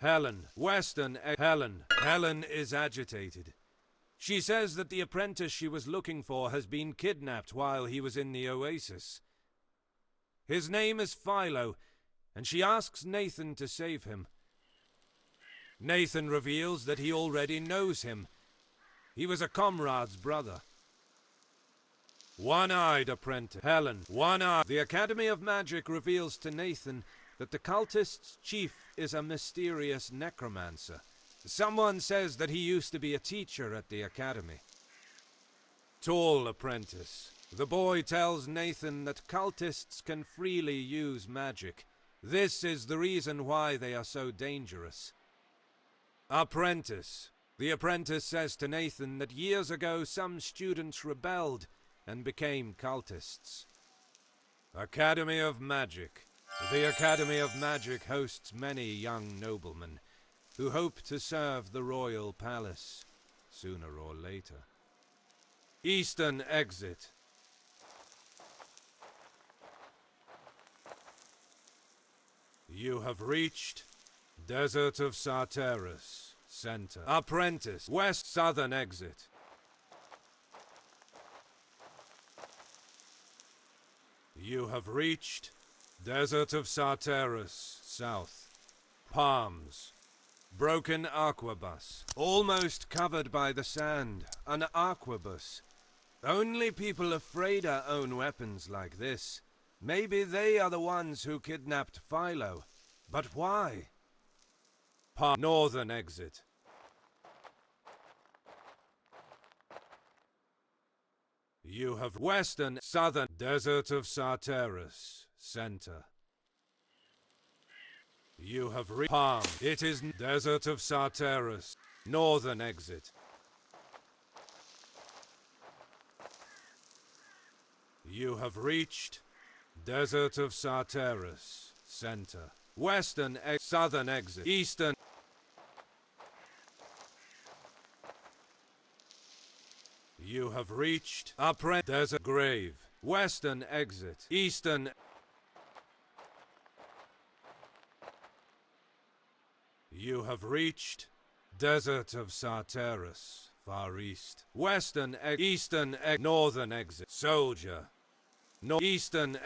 Helen is agitated. She says that the apprentice she was looking for has been kidnapped while he was in the oasis. His name is Philo, and she asks Nathan to save him. Nathan reveals that he already knows him. He was a comrade's brother. One-eyed apprentice. One-eyed. The Academy of Magic reveals to Nathan that the cultist's chief is a mysterious necromancer. Someone says that he used to be a teacher at the academy. Tall apprentice. The boy tells Nathan that cultists can freely use magic. This is the reason why they are so dangerous. Apprentice. The apprentice says to Nathan that years ago some students rebelled and became cultists. Academy of Magic. The Academy of Magic hosts many young noblemen who hope to serve the royal palace sooner or later. Eastern exit. You have reached Desert of Sarteris, Center. Apprentice, West Southern exit. You have reached Desert of Sarteris, South. Palms. Broken aquabus. Almost covered by the sand. An aquabus. Only people of Freda own weapons like this. Maybe they are the ones who kidnapped Philo. But why? Northern exit. You have Western, Southern, Desert of Sarteris, Center. You have Palm. It is Desert of Sarteris, Northern exit. You have reached Desert of Sarteris, Center. Western, Southern exit. Eastern. You have reached Desert Grave. Western exit. Eastern. You have reached Desert of Sarteris. Far east. Western Eastern Northern exit. Soldier. Eastern.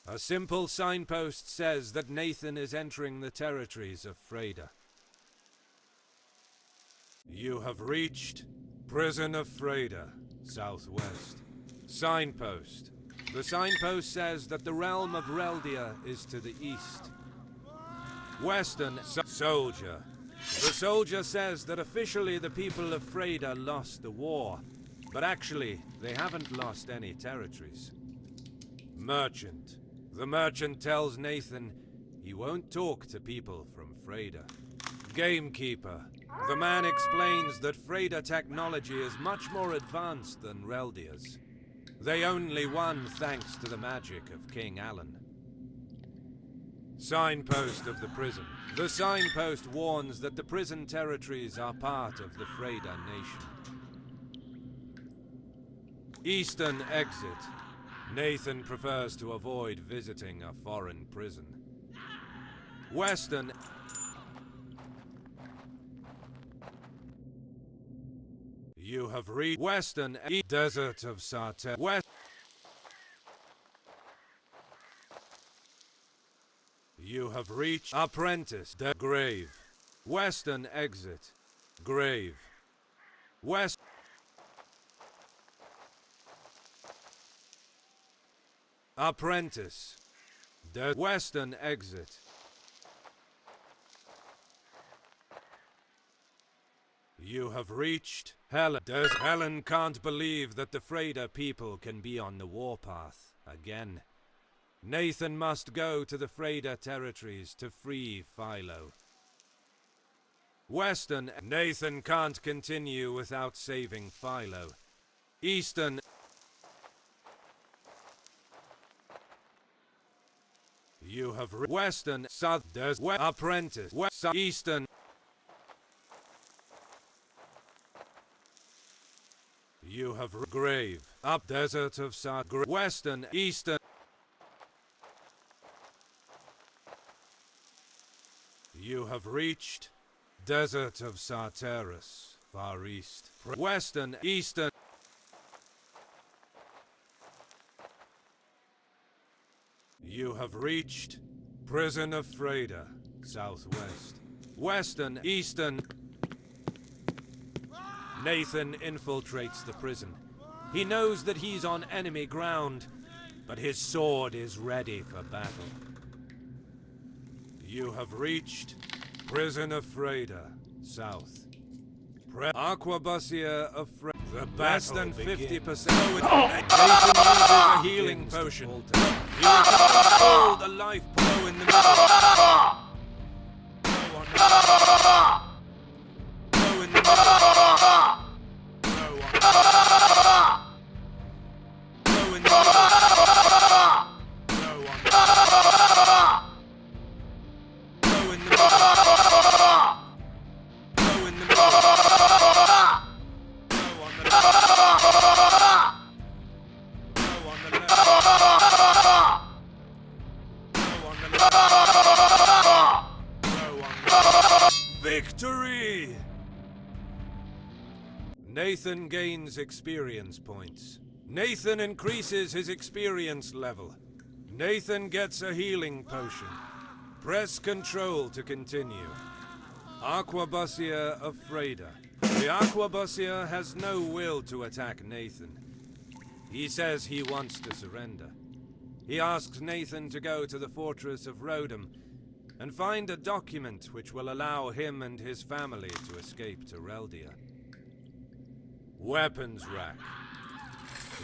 A simple signpost says that Nathan is entering the territories of Freda. You have reached Prison of Freda, southwest. Signpost. The signpost says that the realm of Reldia is to the east. Western Soldier. The soldier says that officially the people of Freda lost the war, but actually they haven't lost any territories. Merchant. The merchant tells Nathan he won't talk to people from Freda. Gamekeeper. The man explains that Freda technology is much more advanced than Reldia's. They only won thanks to the magic of King Alan. Signpost of the prison. The signpost warns that the prison territories are part of the Freda nation. Eastern exit. Nathan prefers to avoid visiting a foreign prison. Western. You have reached Western Desert of Sarteris. West. You have reached Apprentice Grave. Western exit. Grave. West. Apprentice. Western exit. You have reached Helen. Helen can't believe that the Freda people can be on the warpath again. Nathan must go to the Freda territories to free Philo. Western. Nathan can't continue without saving Philo. Eastern. You have Western. South. Apprentice. Eastern. You have Grave. Up Desert of Western. Eastern. You have reached Desert of Sarteris, far east. Western, eastern. You have reached Prison of Freda, southwest. Western, eastern. Nathan infiltrates the prison. He knows that he's on enemy ground, but his sword is ready for battle. You have reached Prison of Freda, south. Aquabusia of Freda. The less than 50%. Nathan uses a healing potion. You can hold a life blow in the middle. Blow in the middle. Blow in the middle. Victory! Nathan gains experience points. Nathan increases his experience level. Nathan gets a healing potion. Press Control to continue. Aquabusia of Freda. The Aquabusia has no will to attack Nathan. He says he wants to surrender. He asks Nathan to go to the fortress of Rodham and find a document which will allow him and his family to escape to Reldia. Weapons rack.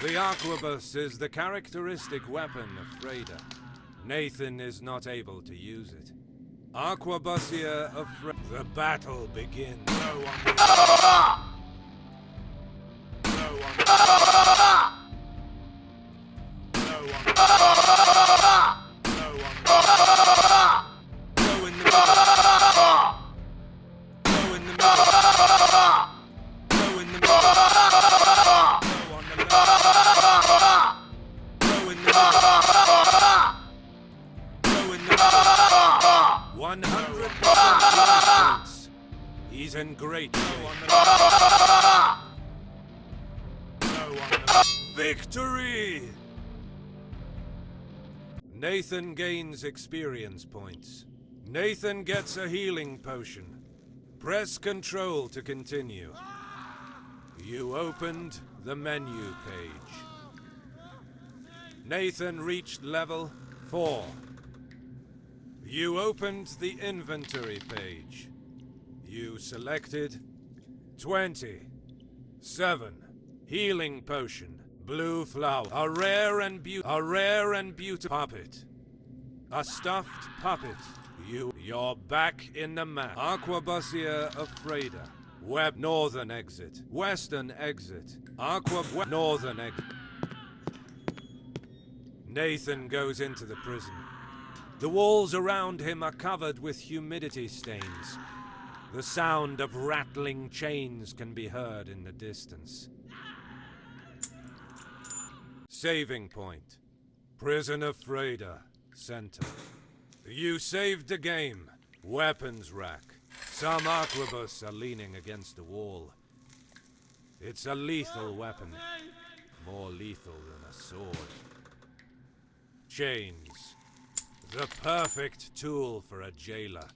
The Aquabus is the characteristic weapon of Freda. Nathan is not able to use it. Aquabusia of Freda. The battle begins. No one will... No one will... No one will... No one will... Go in the middle. Go in the middle. Go in the middle. Go on the left. Go in the middle. Go in the middle. 100% points. He's in great shape. Victory! Nathan gains experience points. Nathan gets a healing potion. Press Control to continue. You opened the menu page. Nathan reached level 4. You opened the inventory page. You selected 27. Healing potion. Blue flower. A rare and beautiful puppet. A stuffed puppet. You're back in the map. Aquabusia of Freda. Web northern exit. Western exit. Northern exit. Nathan goes into the prison. The walls around him are covered with humidity stains. The sound of rattling chains can be heard in the distance. Saving point. Prison of Freda, center. You saved the game. Weapons rack. Some Aquabus are leaning against the wall. It's a lethal weapon. More lethal than a sword. Chains. The perfect tool for a jailer.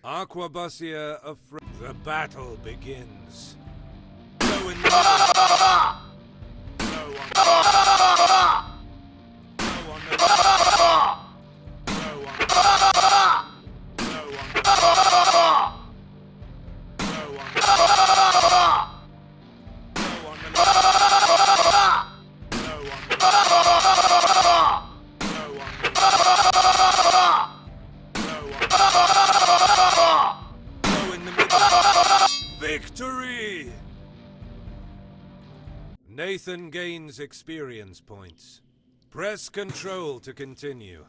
Aquabusia of the battle begins. Go in the middle. No one. No one. No one. No one. No one. Victory! Nathan gains experience points. Press Control to continue.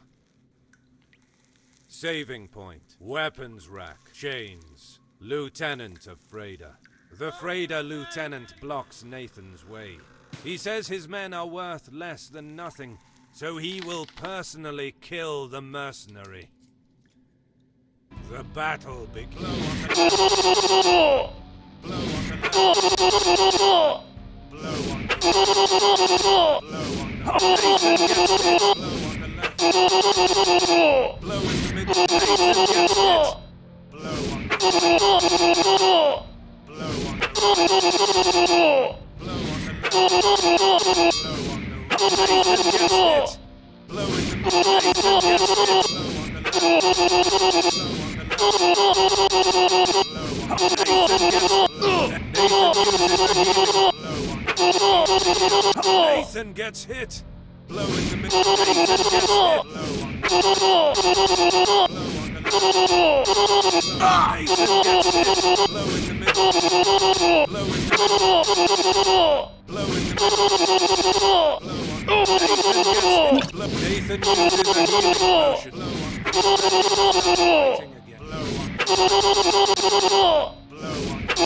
Saving point. Weapons rack. Chains. Lieutenant of Freda. The Freda lieutenant blocks Nathan's way. He says his men are worth less than nothing, so he will personally kill the mercenary. The battle begins. Blow on the left. Blow on the left. Blow on the right. Blow in the middle. Nathan gets hit. Blow on the right. Blow on the right. Blow on the left. Blow on the right. Nathan gets hit. Blow in the middle. Nathan gets hit. Blow on the left. Blow Nathan gets hit. Blow in the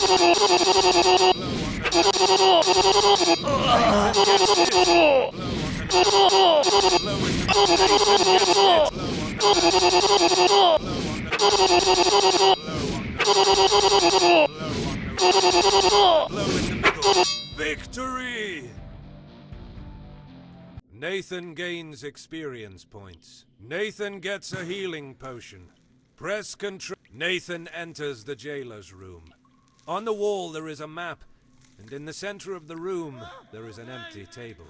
middle. Nathan gets hit. Blow on the Nathan gets hit. Blow in the middle. Blow in the middle. Blow in the middle. Nathan uses a healing potion. Victory! Nathan gains experience points. Nathan gets a healing potion. Press control. Nathan enters the jailer's room. On the wall there is a map, and in the center of the room there is an empty table.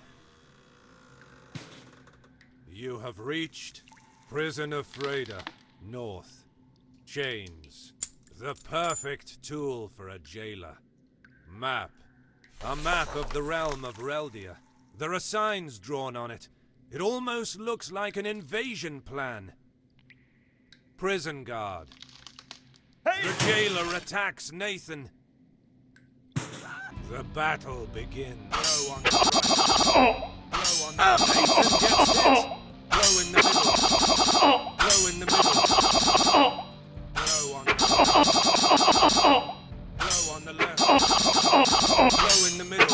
You have reached Prison of Freda, North. Chains. The perfect tool for a jailer. Map. A map of the realm of Reldia. There are signs drawn on it. It almost looks like an invasion plan. Prison guard. Hey! The jailer attacks Nathan. The battle begins. Blow on the right. Blow on the Nathan gets hit. Blow in the middle. Blow in the middle. Blow on the right. Blow on the left. Blow in the middle.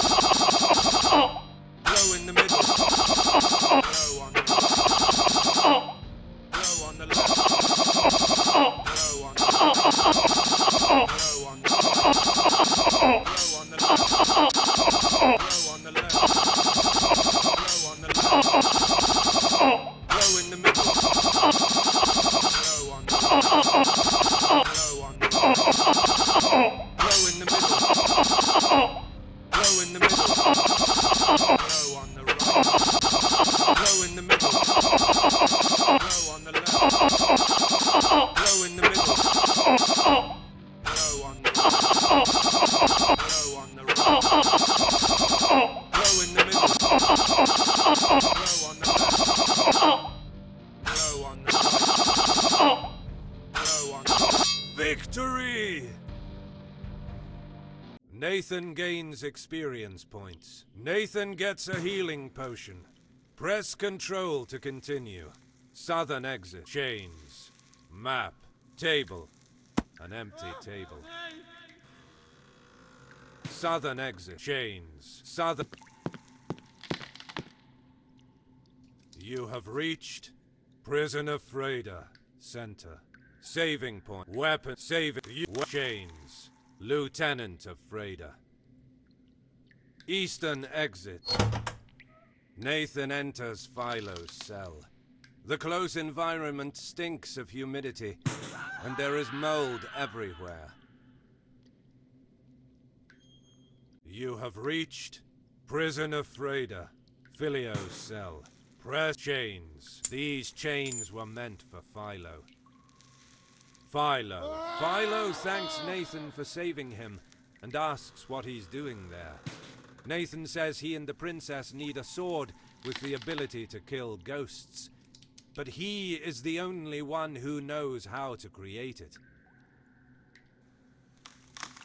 Blow in the middle. Blow on the right. Blow on the left. Blow on the right. Blow on the right. Blow on the left. Blow on the left. Blow on the left. Blow in the middle. Blow on the right. Blow on the right. Blow in the middle. Blow in the middle. Blow on the right. Blow in the middle. Blow on the left. Blow in the middle. Blow on the right. Blow on the right. Blow in the middle. Blow on the left. Blow on the right. Blow on the left. Victory! Nathan gains experience points. Nathan gets a healing potion. Press control to continue. Southern exit. Chains. Map. Table. An empty table. Southern exit. Chains. Southern. You have reached Prison of Freda. Center. Saving point. Weapon. Saving. Chains. Lieutenant of Freda. Eastern exit. Nathan enters Philo's cell. The close environment stinks of humidity, and there is mold everywhere. You have reached Prison of Freda, Filio's cell. Press chains. These chains were meant for Philo. Philo thanks Nathan for saving him and asks what he's doing there. Nathan says he and the princess need a sword with the ability to kill ghosts, but he is the only one who knows how to create it.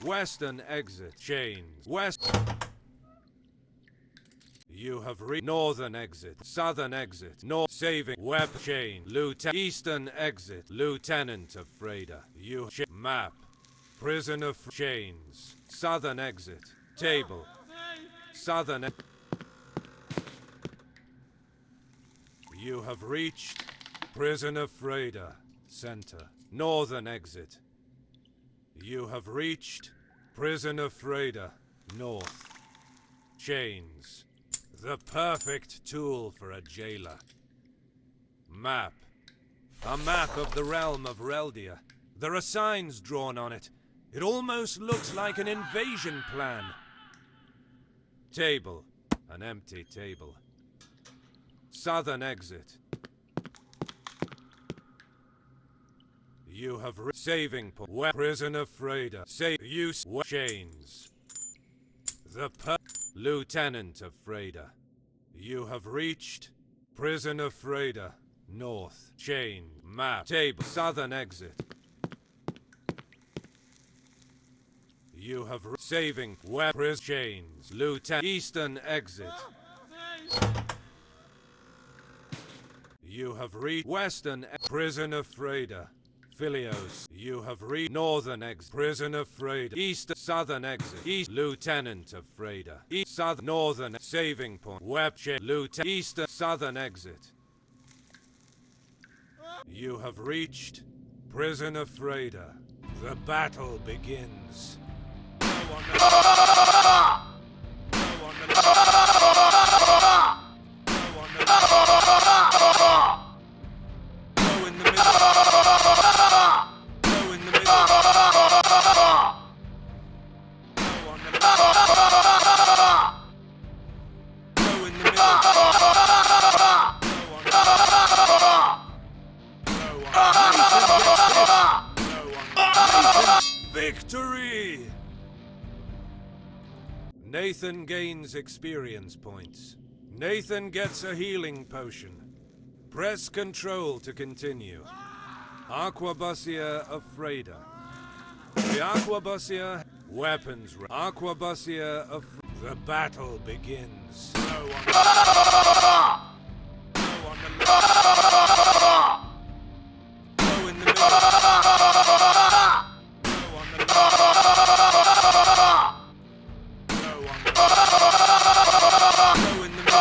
Western exit. Chains. West. You have reached northern exit. Southern exit. North. Saving. Web chain. Eastern exit. Lieutenant of Freda. You. Map. Prison of chains. Southern exit. Table. Southern. You have reached Prison of Freda, Center, Northern Exit. You have reached Prison of Freda, North. Chains. The perfect tool for a jailer. Map. A map of the realm of Reldia. There are signs drawn on it. It almost looks like an invasion plan. Table. An empty table. Southern exit. You have saving point. Prison of Freda. Save use chains. The Lieutenant of Freda. You have reached Prison of Freda. North. Chain. Map. Table. Southern exit. You have saving prison chains. Lieutenant. Eastern exit. You have reached Western Prison of Freda. Filios. You have reached Northern exit. Prison of Freda. East. Southern exit. East. Lieutenant of Freda. East. Southern. Northern. Saving point. Lieutenant. Eastern. Southern exit. You have reached Prison of Freda. The battle begins. Go on the left. Go on the left. Go on the left. Go in the middle. Go in the middle. Go on the left. Go in the middle. Victory! Nathan gains experience points. Nathan gets a healing potion. Press Control to continue. Aquabusia of Freda. The Aquabusia weapons. Aquabusia of the battle begins. Go on the left. Go on the left. Go in the middle. Go on the left. Go on the left. Go in the middle.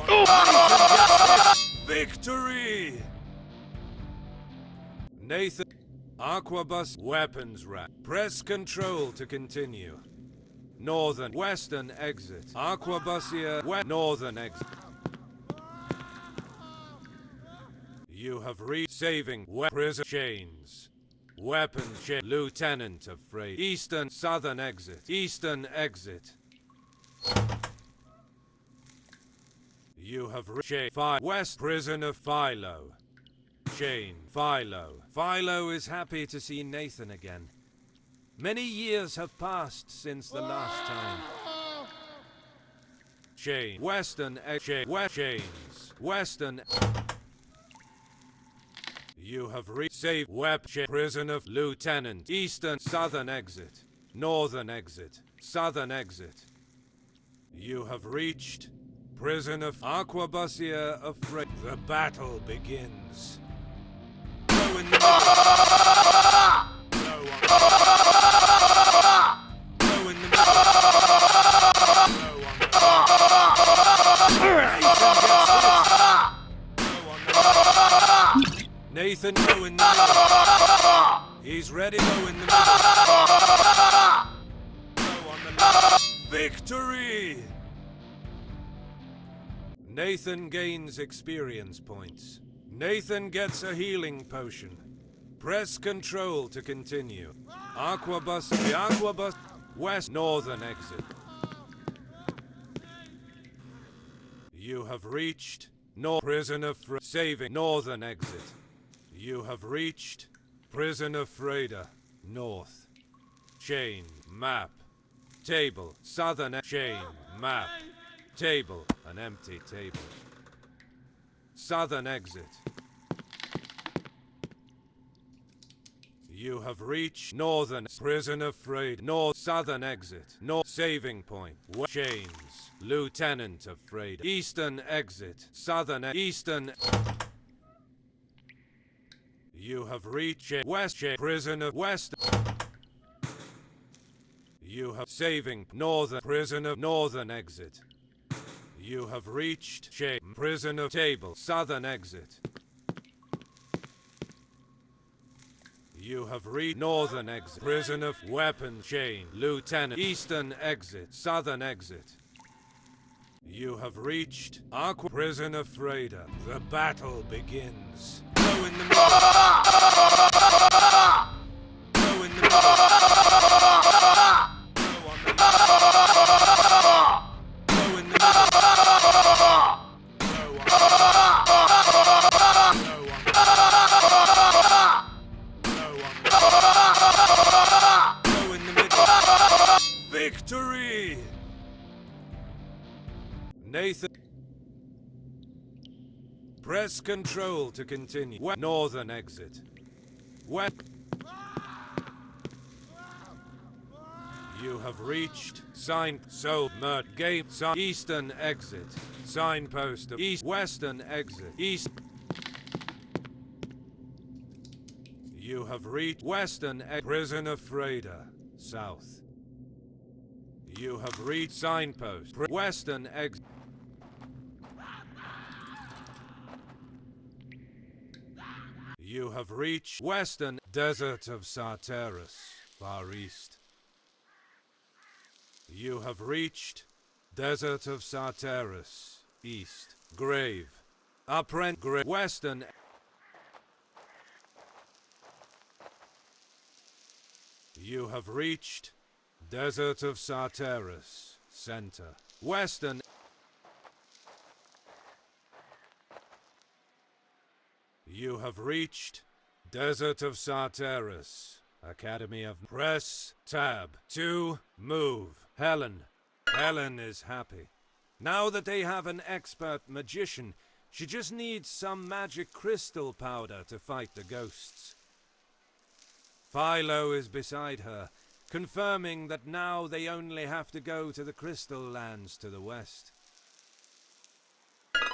Go on the left. Victory! Nathan. Aquabus weapons rack. Press Control to continue. Northern. Western exit. Aquabusia. Northern exit. You have reached saving prison chains. Weapon chain. Lieutenant of Freda. Eastern. Southern exit. Eastern exit. You have reached West Prison of Philo. Chain. Philo. Philo is happy to see Nathan again. Many years have passed since the last time. Chain. Western chains. Western. You have saved Prison of Lieutenant. Eastern. Southern exit. Northern exit. Southern exit. You have reached Prison of Aquabusia of Freda. The battle begins. Go in the middle. Go on. Go in the middle. Go on. Nathan, go in the middle. He's ready. Go in the middle. Go on the left. Victory! Nathan gains experience points. Nathan gets a healing potion. Press Control to continue. Aquabus. The Aquabus. West. Northern exit. You have reached Prison of Freda. Saving. Northern exit. You have reached Prison of Freda. North. Chain. Map. Table. Southern chain. Map. Table. An empty table. Southern exit. You have reached Northern Prison of Freda. North. Southern exit. North. Saving point. Chains. Lieutenant of Freda. Eastern exit. Southern. Eastern. You have reached West Prison of West. You have saving northern prison of northern exit. You have reached prison of table southern exit. You have reached northern exit prison of weapon chain lieutenant eastern exit southern exit. You have reached Aqua prison of Freda. The battle begins. Go in the middle. Go in the middle. Go on the left. Go in the middle. Go on the left. Go on the left. Go in the middle. Victory! Nathan. Press control to continue. Northern exit. West. You have reached gate eastern exit. Signpost of east western exit. East. You have reached western prison of Freda. South. You have reached signpost western exit. You have reached western desert of Sarteris, far east. You have reached desert of Sarteris, east. Grave. Western. You have reached desert of Sarteris, center. Western. You have reached desert of Sarteris, Academy of Press, tab, 2, move. Helen. Helen is happy. Now that they have an expert magician, she just needs some magic crystal powder to fight the ghosts. Philo is beside her, confirming that now they only have to go to the crystal lands to the west.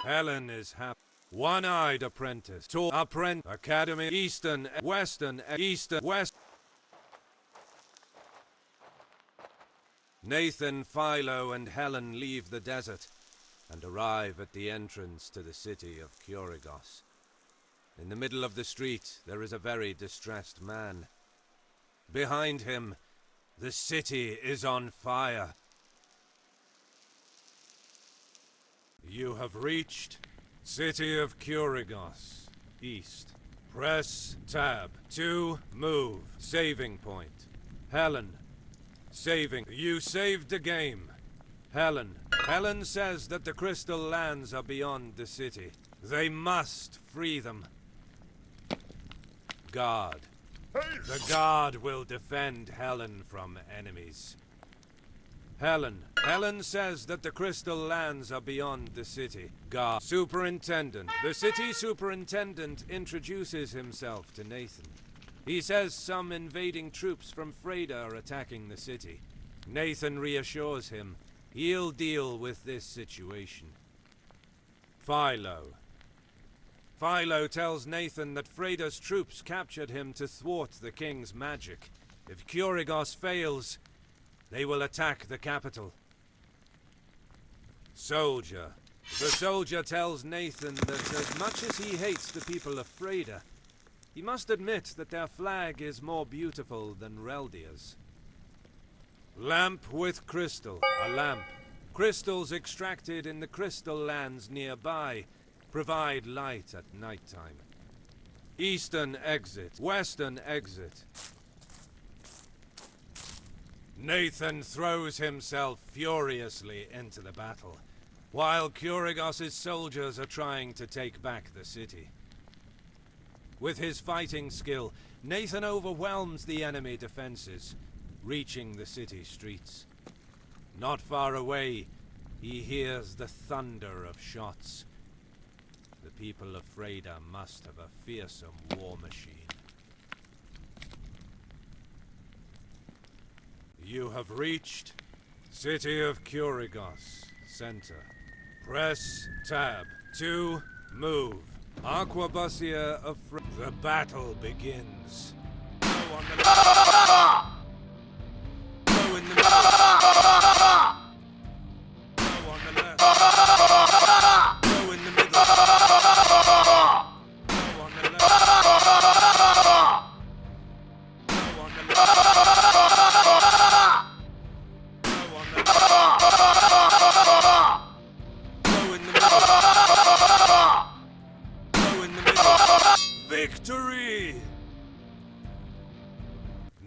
Helen is happy. One-eyed apprentice. Tall apprentice. Academy. Eastern. Western. Eastern. West. Nathan, Philo, and Helen leave the desert and arrive at the entrance to the city of Kurigos. In the middle of the street, there is a very distressed man. Behind him, the city is on fire. You have reached City of Kurigos, east. Press tab 2, move. Saving point. Helen. Saving. You saved the game. Helen. Helen says that the crystal lands are beyond the city. They must free them. Guard. The guard will defend Helen from enemies. Helen. Helen says that the crystal lands are beyond the city. Guard. Superintendent. The city superintendent introduces himself to Nathan. He says some invading troops from Freda are attacking the city. Nathan reassures him he'll deal with this situation. Philo. Philo tells Nathan that Freda's troops captured him to thwart the king's magic. If Kurigos fails, they will attack the capital. Soldier. The soldier tells Nathan that as much as he hates the people of Freda, he must admit that their flag is more beautiful than Reldia's. Lamp with crystal. A lamp. Crystals extracted in the crystal lands nearby provide light at nighttime. Eastern exit. Western exit. Nathan throws himself furiously into the battle, while Kurigos' soldiers are trying to take back the city. With his fighting skill, Nathan overwhelms the enemy defenses, reaching the city streets. Not far away, he hears the thunder of shots. The people of Freda must have a fearsome war machine. You have reached City of Kurigos, center. Press tab 2, move. Aquabusia of the battle begins. Go on the left. Go in the middle.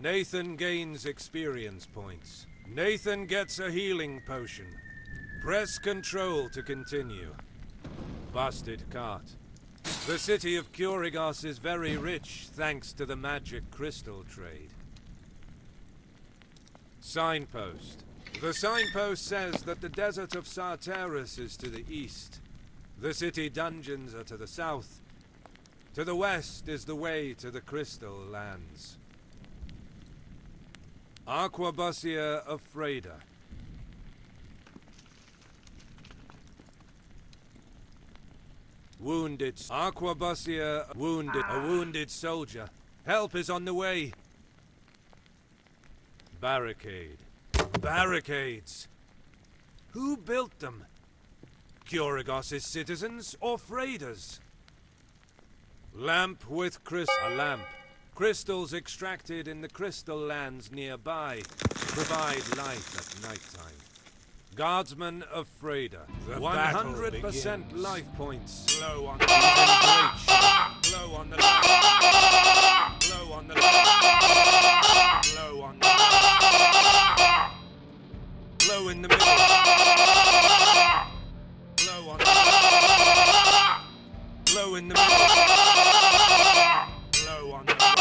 Nathan gains experience points. Nathan gets a healing potion. Press control to continue. Busted cart. The city of Kurigos is very rich thanks to the magic crystal trade. Signpost. The signpost says that the desert of Sartaris is to the east. The city dungeons are to the south. To the west is the way to the crystal lands. Aquabusia of Freda. Wounded. Aquabusia. Wounded. A wounded soldier. Help is on the way. Barricade. Barricades. Who built them? Kurigos' citizens or Freda's? Lamp with a lamp. Crystals extracted in the crystal lands nearby provide light at nighttime. Guardsmen of Freda. The 100% life points. Blow on the left. Blow on the left. Blow on the left. Blow on the left. Blow in the middle. Blow on the left. Blow in the middle. Blow on the left.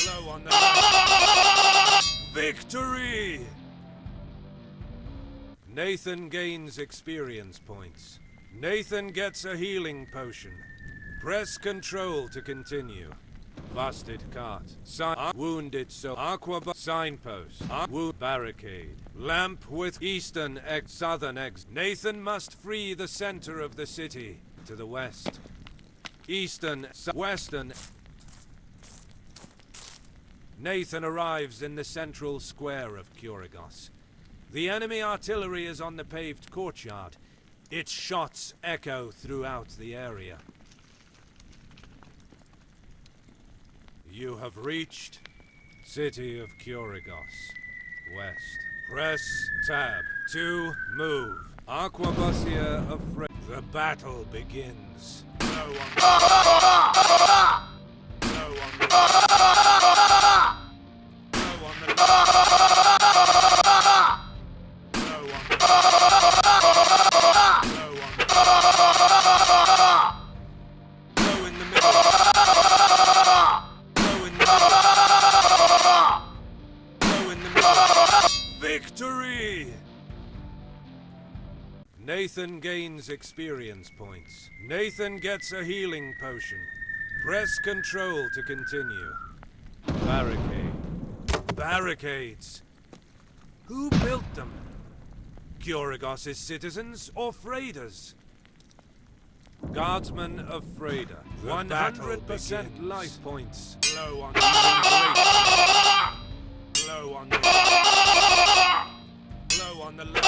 Blow on the left. Victory! Nathan gains experience points. Nathan gets a healing potion. Press control to continue. Busted cart. Wounded so signpost. Barricade. Lamp with eastern southern eggs. Nathan must free the center of the city to the west. Eastern western. Nathan arrives in the central square of Kurigos. The enemy artillery is on the paved courtyard. Its shots echo throughout the area. You have reached City of Kurigos. West. Press tab to move. Aquabusia of the battle begins. Blow on the blow on the blow on the Victory! Nathan gains experience points. Nathan gets a healing potion. Press control to continue. Barricade. Barricades. Who built them? Kurigos' citizens or Freda's? Guardsmen of Freda. 100% life points. Blow on the blow on the blow on the left.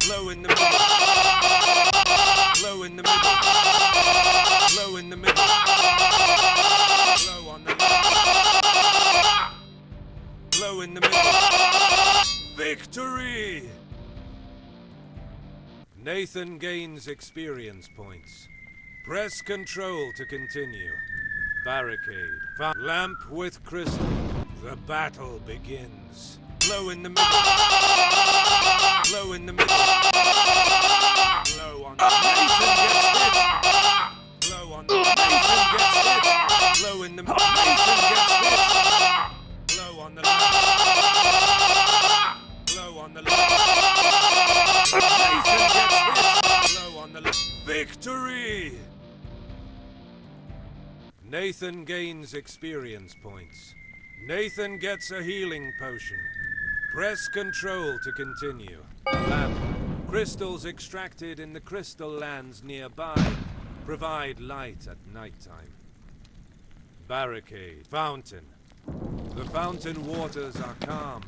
Blow in the middle. Blow in the middle. Blow in the middle. Blow on the left. Blow in the middle. Victory! Nathan gains experience points. Press control to continue. Barricade. Lamp with crystal. The battle begins. Blow in the middle. Blow in the middle. Blow on the Nathan gets hit. Blow on the Nathan gets hit. Blow in the middle. Nathan gets hit. Blow on the left. Blow on the left. Nathan gets hit. Blow on the left. Victory! Nathan gains experience points. Nathan gets a healing potion. Press control to continue. Lamp. Crystals extracted in the crystal lands nearby provide light at nighttime. Barricade. Fountain. The fountain waters are calm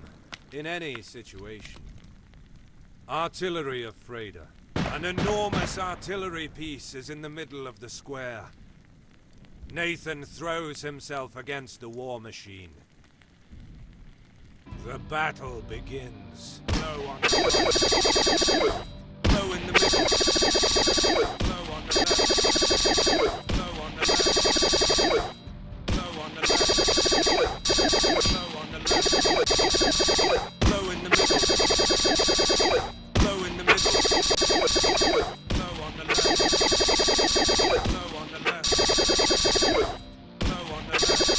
in any situation. Artillery of Freda. An enormous artillery piece is in the middle of the square. Nathan throws himself against the war machine. The battle begins. Blow on the blow in the middle. Blow on the left. Blow on the left. Blow on the Low on the left.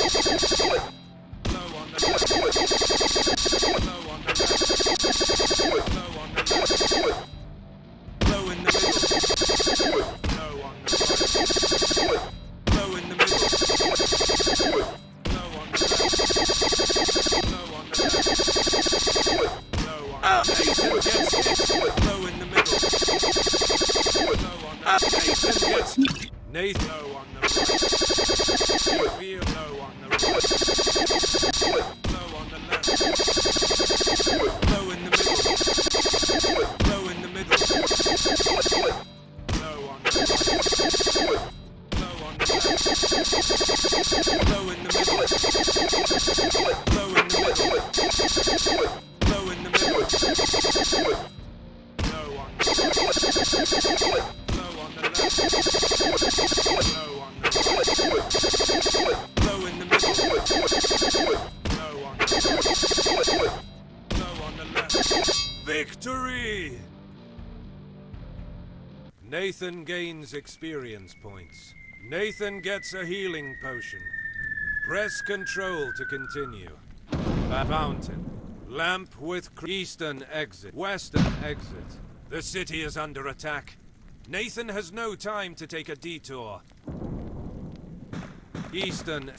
Low on the left. Low on the left. Low on the left. Low in the middle. Low on the right. Low in the middle. Low on the left. Low on the left. Low on the Nathan gets hit. Low in the middle. Low on the Nathan gets hit. Nathan low on the right. You feel low on the right. Low on the left. Low in the middle. Low in the middle. Low on the right. Low on the left. Low in the middle. Low in the middle. Low in the middle. Low on the right. Low on the left. Low on the right. Low in the middle. Low on the right. Low on the left. Victory! Nathan gains experience points. Nathan gets a healing potion. Press control to continue. Fountain. Lamp with eastern exit. Western exit. The city is under attack. Nathan has no time to take a detour. Eastern.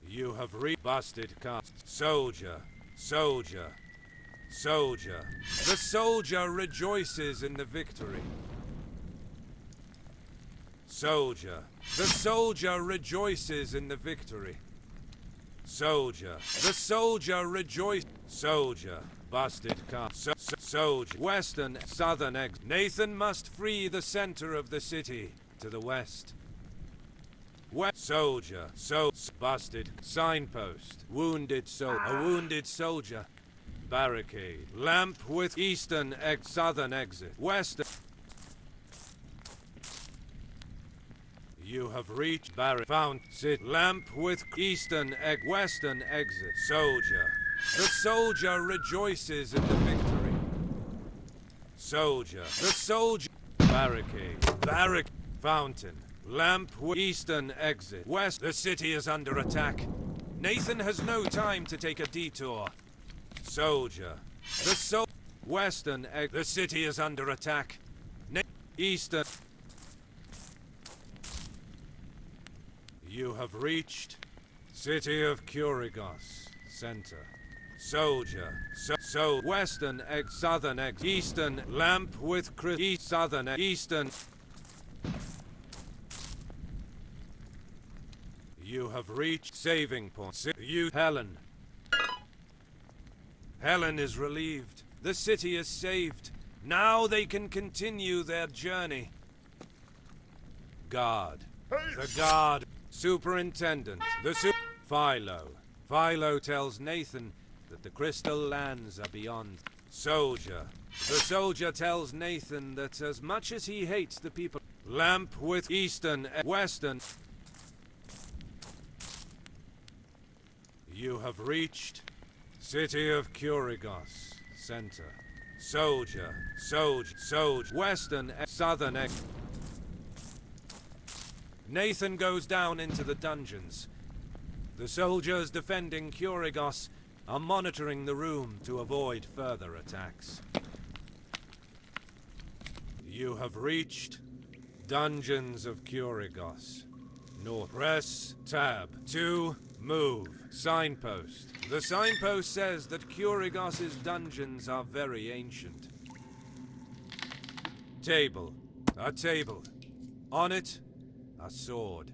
You have busted cast. Soldier. Soldier. Soldier. The soldier rejoices in the victory. Soldier. The soldier rejoices in the victory. Soldier. The soldier rejoices. Soldier. Busted car. Soldier. Western. Southern exit. Nathan must free the center of the city to the west. Soldier. Busted. Signpost. Wounded soldier. A wounded soldier. Barricade. Lamp with eastern southern exit. Western. You have reached found sit. Lamp with eastern western exit. Soldier. The soldier rejoices in the victory. Soldier. The soldier. Barricade. Fountain. Lamp with eastern exit. West. The city is under attack. Nathan has no time to take a detour. Soldier. The western exit. The city is under attack. Eastern. You have reached City of Kurigos Center. Soldier. Western southern eastern lamp with southern eastern. You have reached saving point. Helen. Helen is relieved. The city is saved. Now they can continue their journey. Guard. The guard. Superintendent. Philo. Philo tells Nathan that the crystal lands are beyond. Soldier. The soldier tells Nathan that as much as he hates the people, lamp with eastern western. You have reached City of Kurigos Center. Soldier. Western southern Nathan goes down into the dungeons. The soldiers defending Kurigos are monitoring the room to avoid further attacks. You have reached Dungeons of Kurigos. North. Press tab to move. Signpost. The signpost says that Kurigos's dungeons are very ancient. Table. A table. On it, a sword.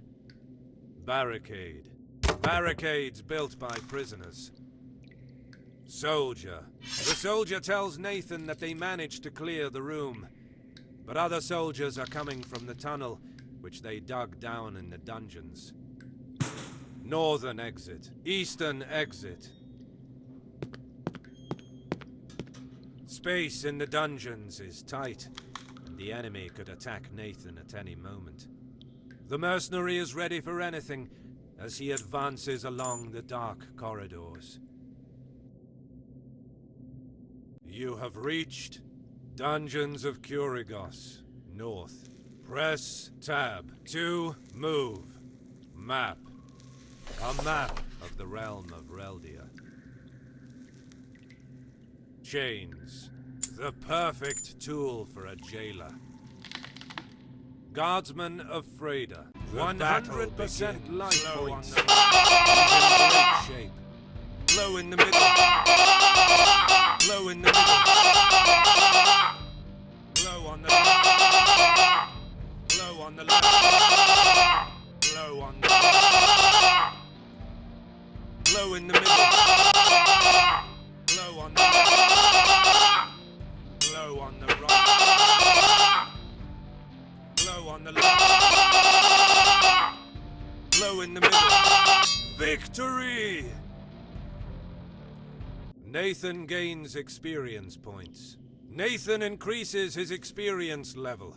Barricade. Barricades built by prisoners. Soldier. The soldier tells Nathan that they managed to clear the room, but other soldiers are coming from the tunnel, which they dug down in the dungeons. Northern exit. Eastern exit. Space in the dungeons is tight, and the enemy could attack Nathan at any moment. The mercenary is ready for anything as he advances along the dark corridors. You have reached Dungeons of Kurigos. North. Press tab to move. Map. A map of the realm of Reldia. Chains. The perfect tool for a jailer. Guardsman of Freda. 100% life points. In great shape. Blow in the middle. Blow in the middle. Blow on the left. Blow on the left. Blow on the left. Blow in the middle. Blow on the left. Blow on the right. Blow on the left. Blow in the middle. Victory! Nathan gains experience points. Nathan increases his experience level.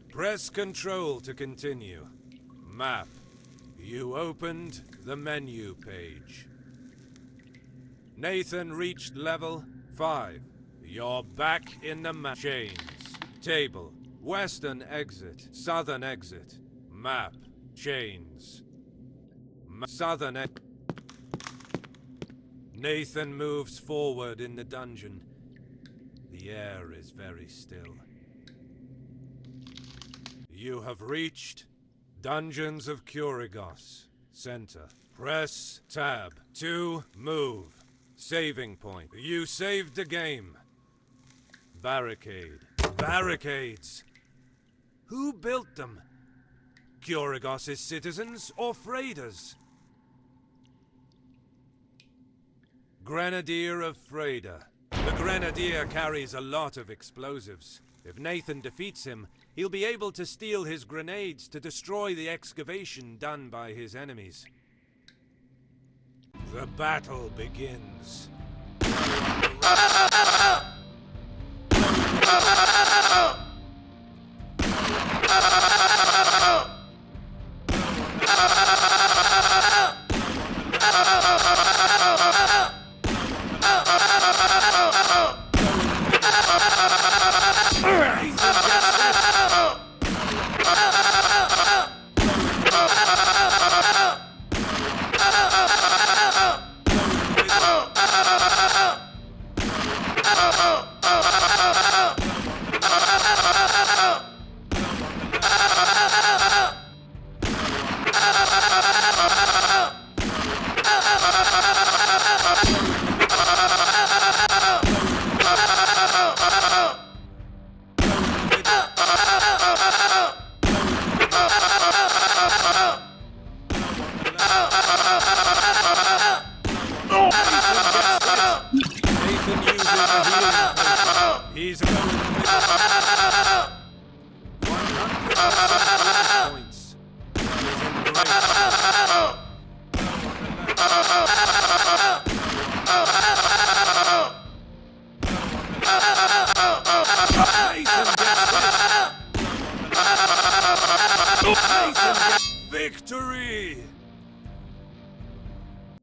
Press Control to continue. Map. You opened the menu page. Nathan reached level 5. You're back in the map. Chains. Table. Western exit. Southern exit. Map. Chains. Southern exit. Nathan moves forward in the dungeon. The air is very still. You have reached Dungeons of Kurigos. Center. Press tab to move. Saving point. You saved the game. Barricade. Barricades. Who built them? Kurigos' citizens or Freda's? Grenadier of Freda. The Grenadier carries a lot of explosives. If Nathan defeats him, he'll be able to steal his grenades to destroy the excavation done by his enemies. The battle begins. He's a points. Victory!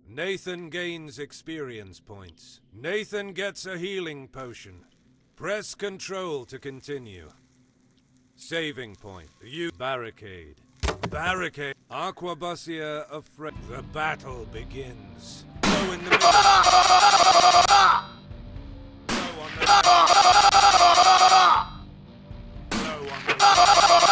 Nathan gains experience points. Nathan gets a healing potion. Press Control to continue. Saving point. You barricade. Barricade. Aquabusia of Fred. The battle begins. Go in the middle. Go on the left. Go on the left. Go on the left.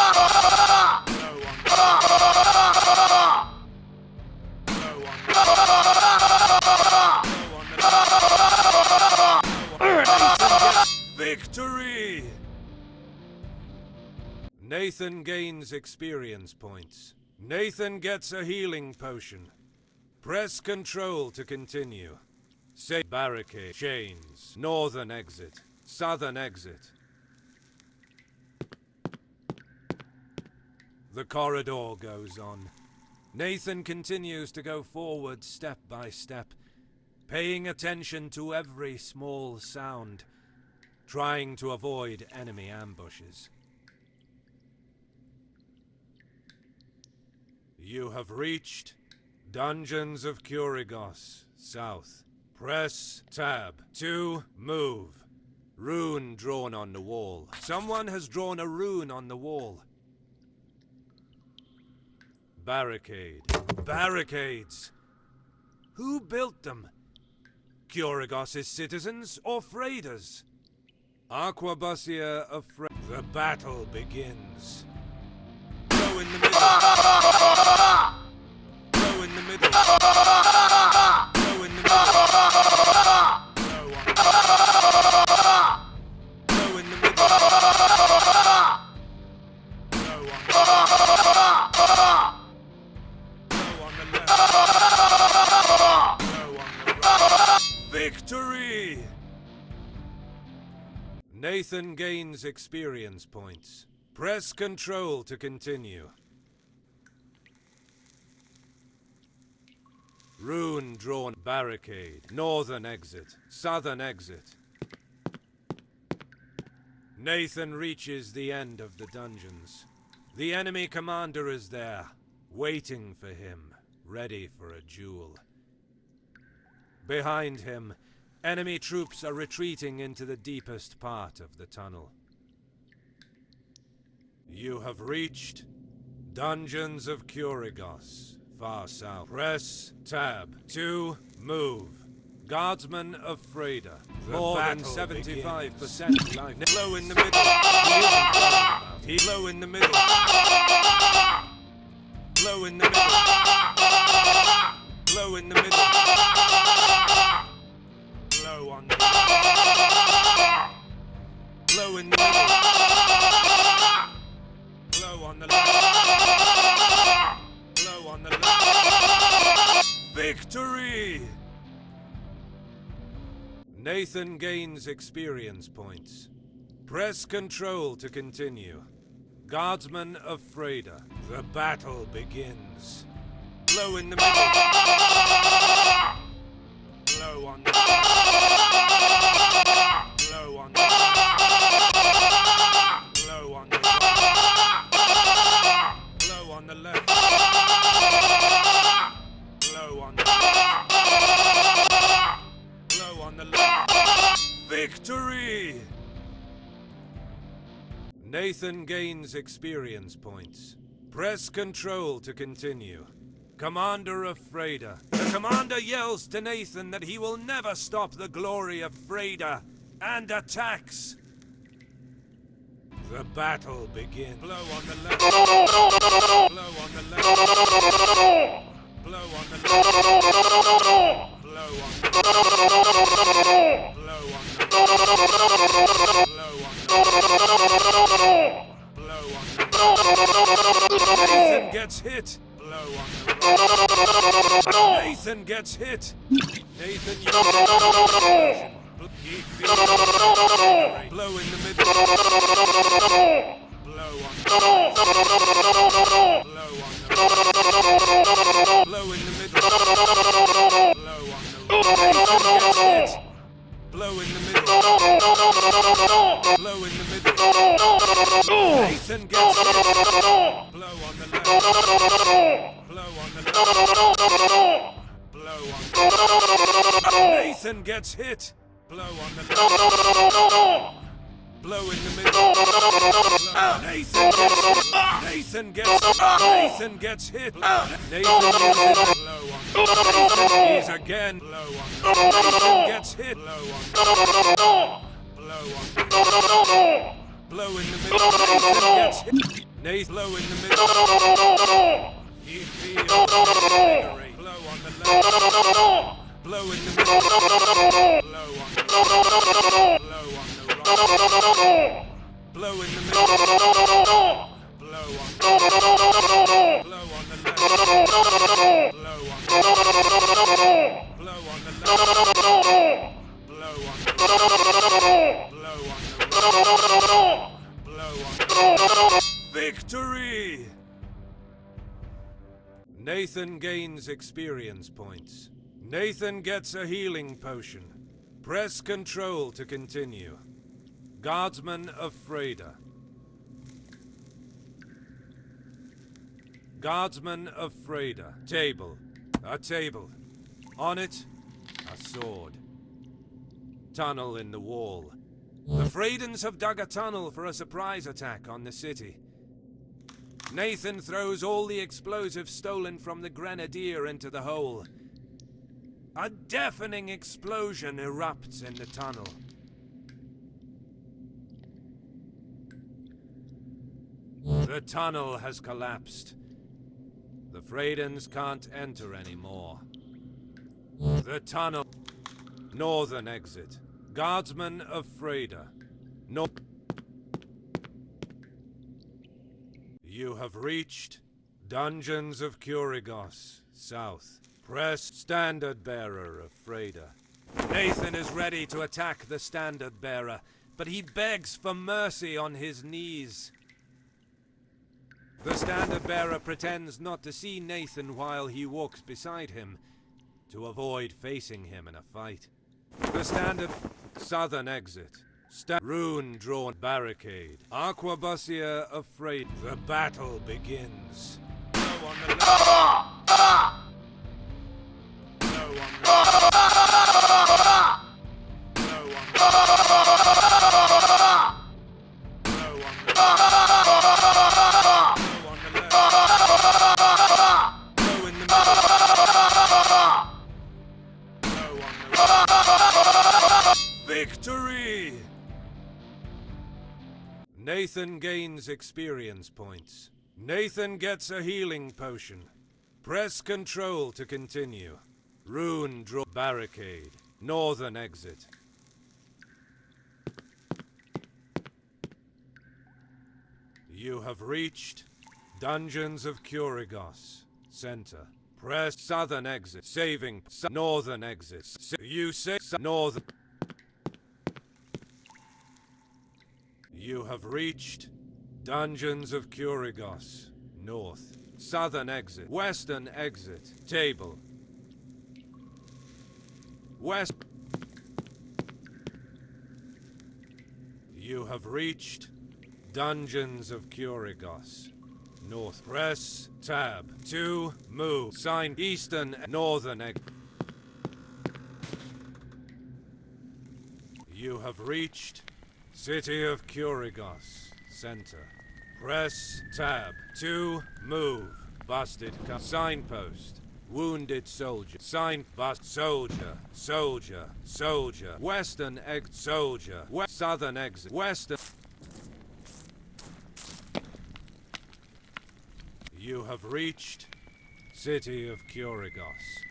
Victory! Nathan gains experience points. Nathan gets a healing potion. Press Control to continue. Say barricade. Chains. Northern exit. Southern exit. The corridor goes on. Nathan continues to go forward step by step, paying attention to every small sound, trying to avoid enemy ambushes. You have reached Dungeons of Kurigos, South. Press tab to move. Rune drawn on the wall. Someone has drawn a rune on the wall. Barricade. Barricades! Who built them? Kuragos' citizens or freighters? Aquabusia of The battle begins. Go in the middle. Go in the middle. Go in the middle. Go on. Go in the middle. Go on. Go on the left. Go on the right. Victory! Nathan gains experience points. Press Control to continue. Rune drawn. Barricade. Northern exit. Southern exit. Nathan reaches the end of the dungeons. The enemy commander is there, waiting for him, ready for a duel. Behind him, enemy troops are retreating into the deepest part of the tunnel. You have reached Dungeons of Kuragos, far south. Press Tab to move. Guardsmen of Freda. More than 75% life. Low in the middle. He low in the middle. Low in the middle. Low in the middle. Low on the left. Low in the middle. Low on the left. Low on the left. Victory! Nathan gains experience points. Press Control to continue. Guardsmen of Freda. The battle begins. Blow in the middle. Blow on the left. Blow on the left. Blow on the right. Blow on the left. Blow on the left. Blow on the left. Victory! Nathan gains experience points. Press Control to continue. Commander of Freda. The commander yells to Nathan that he will never stop the glory of Freda and attacks. The battle begins. Blow on the left. Blow on the left. Blow on the left. Blow on the left. Blow on the left. Blow on the left. Nathan gets hit. Blow on the left. Nathan gets hit. Nathan uses blow in the middle. Blow on the left. Blow on the left. Blow in the middle. Blow on the left. Nathan gets hit. Blow in the middle. Blow in the middle. Nathan gets hit. Blow on the left. Blow on the left. Blow on the left. Nathan gets hit. Blow on the left. Blow in the middle. Nathan gets hit. Nathan gets hit. Nathan gets hit. Nathan uses blow on the left. He's again. Blow on the left. Nathan gets hit. Blow on the left. Blow on the left. Blow in the middle. Nathan gets hit. Nathan blow in the middle. He feels invigorated. Blow on the left. Blow in the middle. Blow on the left. Blow on the right. Blow in the middle. Blow on the left. Blow on the left. Blow on the left. Blow on the left. Blow on the left. Blow on the right. Blow on the left. Victory! Nathan gains experience points. Nathan gets a healing potion. Press Control to continue. Guardsmen of Freda. Guardsmen of Freda. Table. A table. On it, a sword. Tunnel in the wall. The Fredans have dug a tunnel for a surprise attack on the city. Nathan throws all the explosives stolen from the grenadier into the hole. A deafening explosion erupts in the tunnel. The tunnel has collapsed. The Freydens can't enter anymore. The tunnel. Northern exit. Guardsmen of Freyda. You have reached Dungeons of Kurigos, south. Press Standard Bearer of Freyda. Nathan is ready to attack the Standard Bearer, but he begs for mercy on his knees. The Standard Bearer pretends not to see Nathan while he walks beside him, to avoid facing him in a fight. The Standard Southern exit. Rune drawn barricade. Aquabusia afraid. The battle begins. No on the left. No on the left. No on the left. No on the left. No in the middle. No on the left. Victory! Nathan gains experience points. Nathan gets a healing potion. Press Control to continue. Rune draw barricade. Northern exit. You have reached Dungeons of Kurigos. Center. Press Southern exit. Saving. Northern exit. You say Northern. You have reached Dungeons of Kurigos. North. Southern exit. Western exit. Table. West. You have reached Dungeons of Kurigos. North. Press tab. 2. Move. Sign. Eastern. Northern exit. You have reached City of Kurigos. Center. Press tab. 2. Move. Busted. Signpost. Wounded soldier. Sign. Bust. Soldier. Soldier. Soldier. Western exit. Soldier. Southern exit. Western. You have reached City of Kurigos.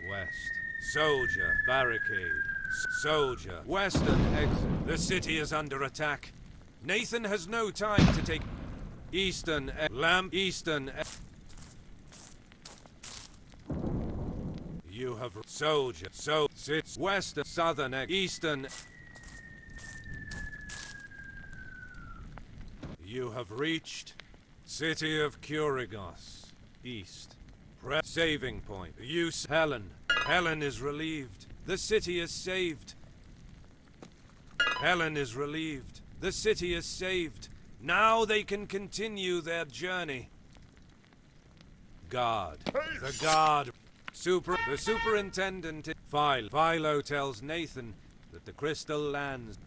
West. Soldier. Barricade. Soldier. Western exit. The city is under attack. Nathan has no time to take. Eastern lamp. Eastern. You have soldier. So sits western. Southern. Eastern. You have reached City of Kurigos. East. Press saving point. Use Helen. Helen is relieved. The city is saved. Helen is relieved. The city is saved. Now they can continue their journey. Guard. The guard. The superintendent. Philo tells Nathan that the crystal lands.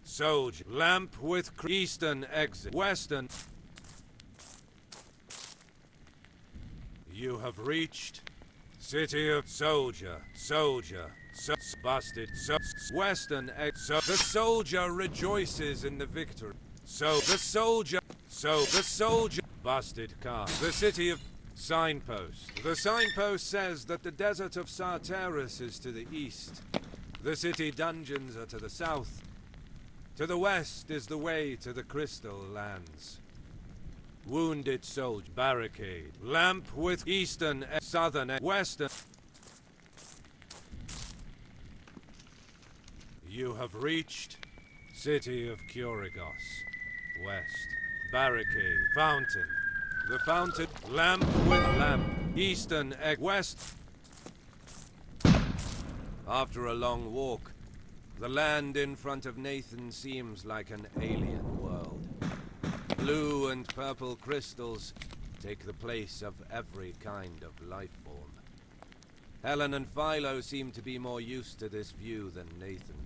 Soldier. Lamp with eastern exit. Western. You have reached City of Soldier. Soldier. Busted. Western exit. The soldier rejoices in the victory. The soldier. Busted car. The city of Signpost. The signpost says that the desert of Sartaris is to the east. The city dungeons are to the south. To the west is the way to the crystal lands. Wounded soldier. Barricade. Lamp with eastern, southern, western. You have reached City of Kurigos. West. Barricade. Fountain. The fountain. Lamp with lamp. Eastern, west. After a long walk, the land in front of Nathan seems like an alien world. Blue and purple crystals take the place of every kind of life form. Helen and Philo seem to be more used to this view than Nathan.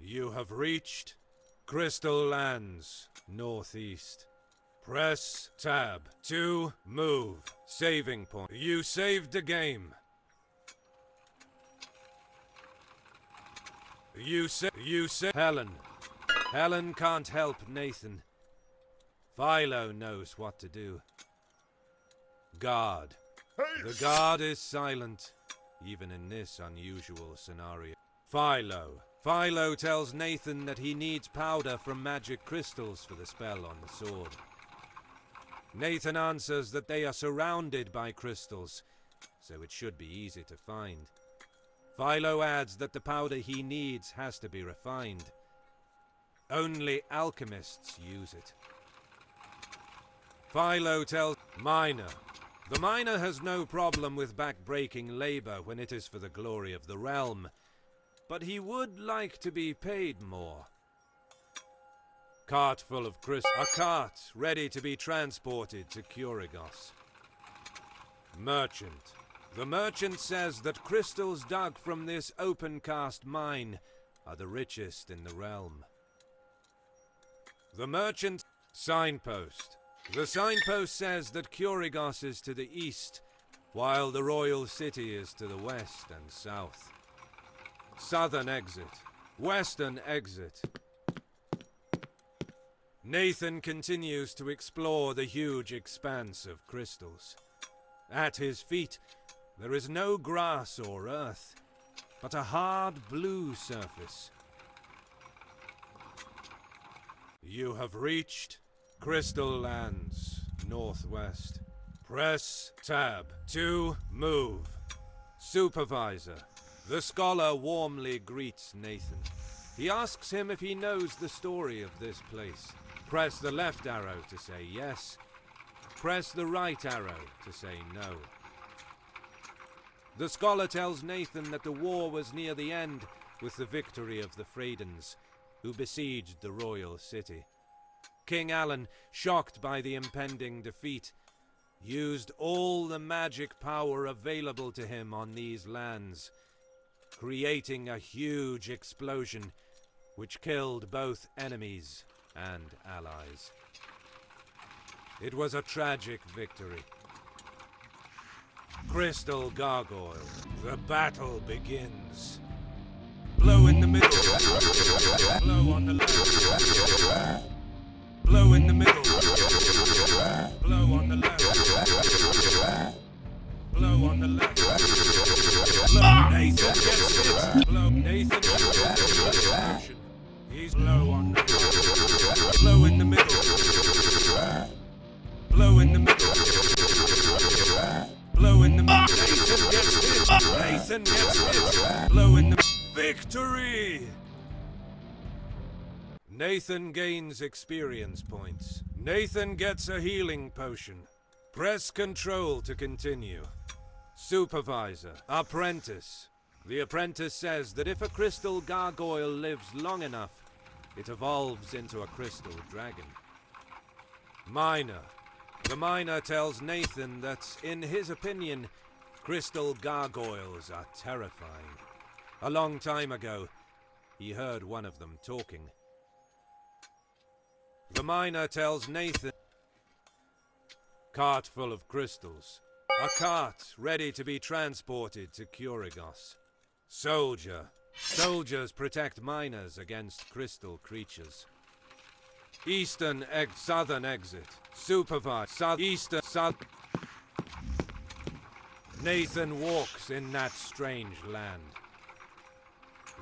You have reached Crystal lands, northeast. Press tab to move. Saving point. You saved the game. You say Helen. Helen can't help Nathan. Philo knows what to do. Guard. The guard is silent, even in this unusual scenario. Philo tells Nathan that he needs powder from magic crystals for the spell on the sword. Nathan answers that they are surrounded by crystals, so it should be easy to find. Philo adds that the powder he needs has to be refined. Only alchemists use it. Philo tells Miner. The miner has no problem with back-breaking labor when it is for the glory of the realm, but he would like to be paid more. Cart full of a cart ready to be transported to Kurigos. Merchant. The merchant says that crystals dug from this open-cast mine are the richest in the realm. The merchant signpost. The signpost says that Kurigos is to the east, while the royal city is to the west and south. Southern exit. Western exit. Nathan continues to explore the huge expanse of crystals. At his feet, there is no grass or earth, but a hard blue surface. You have reached Crystal Lands, northwest. Press tab to move. Supervisor. The scholar warmly greets Nathan. He asks him if he knows the story of this place. Press the left arrow to say yes. Press the right arrow to say no. The scholar tells Nathan that the war was near the end with the victory of the Freydens, who besieged the royal city. King Alan, shocked by the impending defeat, used all the magic power available to him on these lands, creating a huge explosion which killed both enemies and allies. It was a tragic victory. Crystal Gargoyle. The battle begins. Blow in the middle. Blow on the left. Blow in the middle. Blow on the left. Blow on the left. Blow. Nathan gets hit. Blow. Nathan uses motion. He's low on the left. Blow in the middle. Blow in the middle. Blow in the middle. Nathan gets hit. Nathan gets hit. Blow in the victory. Nathan gains experience points. Nathan gets a healing potion. Press Control to continue. Supervisor. Apprentice. The apprentice says that if a crystal gargoyle lives long enough, it evolves into a crystal dragon. Miner. The miner tells Nathan that, in his opinion, crystal gargoyles are terrifying. A long time ago, he heard one of them talking. The miner tells Nathan, cart full of crystals. A cart ready to be transported to Kurigos. Soldier. Soldiers protect miners against crystal creatures. Southern exit. Supervise. Nathan walks in that strange land.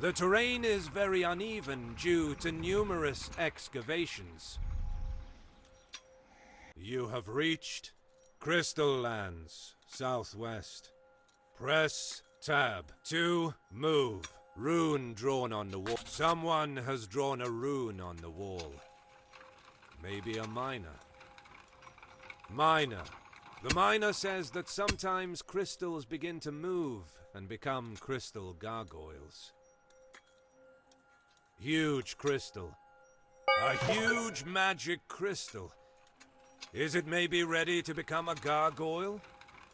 The terrain is very uneven due to numerous excavations. You have reached Crystal Lands, southwest. Press tab to move. Rune drawn on the wall. Someone has drawn a rune on the wall. Maybe a miner. Miner. The miner says that sometimes crystals begin to move and become crystal gargoyles. Huge crystal. A huge magic crystal. Is it maybe ready to become a gargoyle?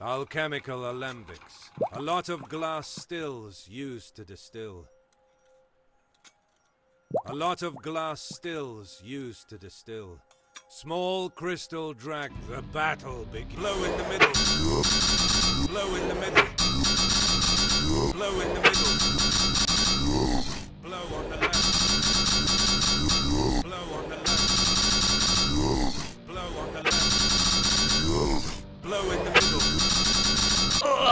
Alchemical alembics. A lot of glass stills used to distill. A lot of glass stills used to distill. Small crystal drag. The battle begins. Blow in the middle. Blow in the middle. Blow in the middle. Blow on the left. Blow on the left. Blow on the left. Blow in the middle.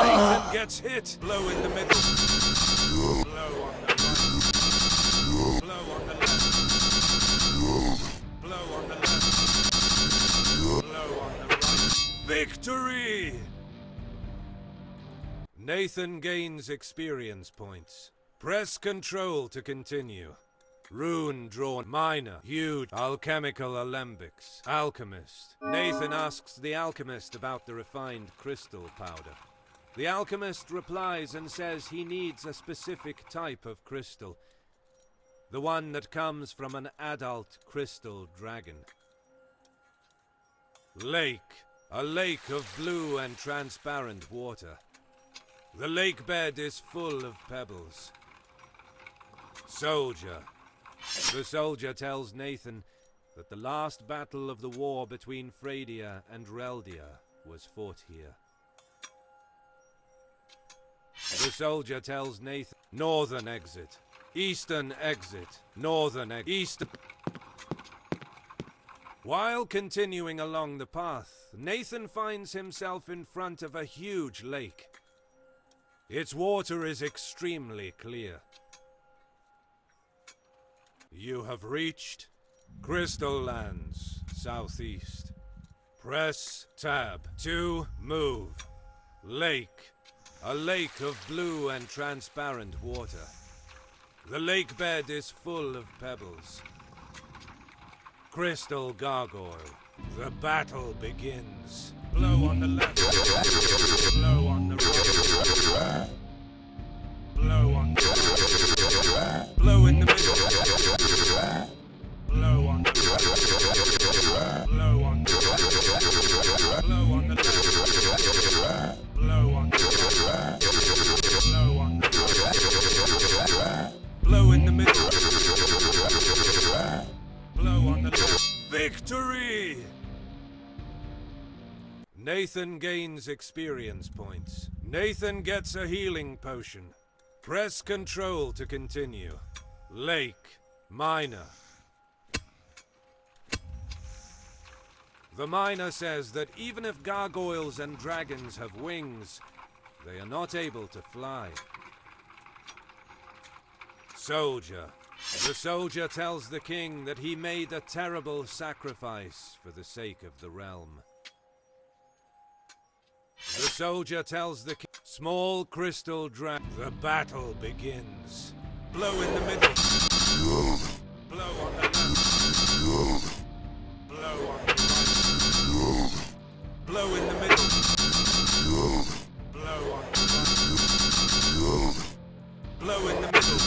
Nathan gets hit. Blow in the middle. Blow on the right. Blow on the left. Blow on the left. Blow on the right. Victory! Nathan gains experience points. Press Control to continue. Rune drawn. Minor. Huge. Alchemical alembics. Alchemist. Nathan asks the alchemist about the refined crystal powder. The alchemist replies and says he needs a specific type of crystal. The one that comes from an adult crystal dragon. Lake. A lake of blue and transparent water. The lake bed is full of pebbles. Soldier. The soldier tells Nathan that the last battle of the war between Fredia and Reldia was fought here. The soldier tells Nathan, northern exit, eastern exit, northern exit, eastern. While continuing along the path, Nathan finds himself in front of a huge lake. Its water is extremely clear. You have reached Crystal Lands, southeast. Press tab to move. Lake. A lake of blue and transparent water. The lake bed is full of pebbles. Crystal gargoyle. The battle begins. Blow on the left. Blow on the right. Blow on the right. Blow in the middle. Blow on the right. Blow on the right. Blow on the left. Blow on the right. Blow on the right. Blow in the middle. Blow on the left. Victory! Nathan gains experience points. Nathan gets a healing potion. Press Control to continue. Lake. Minor. The miner says that even if gargoyles and dragons have wings, they are not able to fly. Soldier. The soldier tells the king that he made a terrible sacrifice for the sake of the realm. The soldier tells the king, small crystal drag. The battle begins. Blow in the middle. Blow on the left. Blow on the right. Blow in the middle. Blow on the right. Blow in the middle.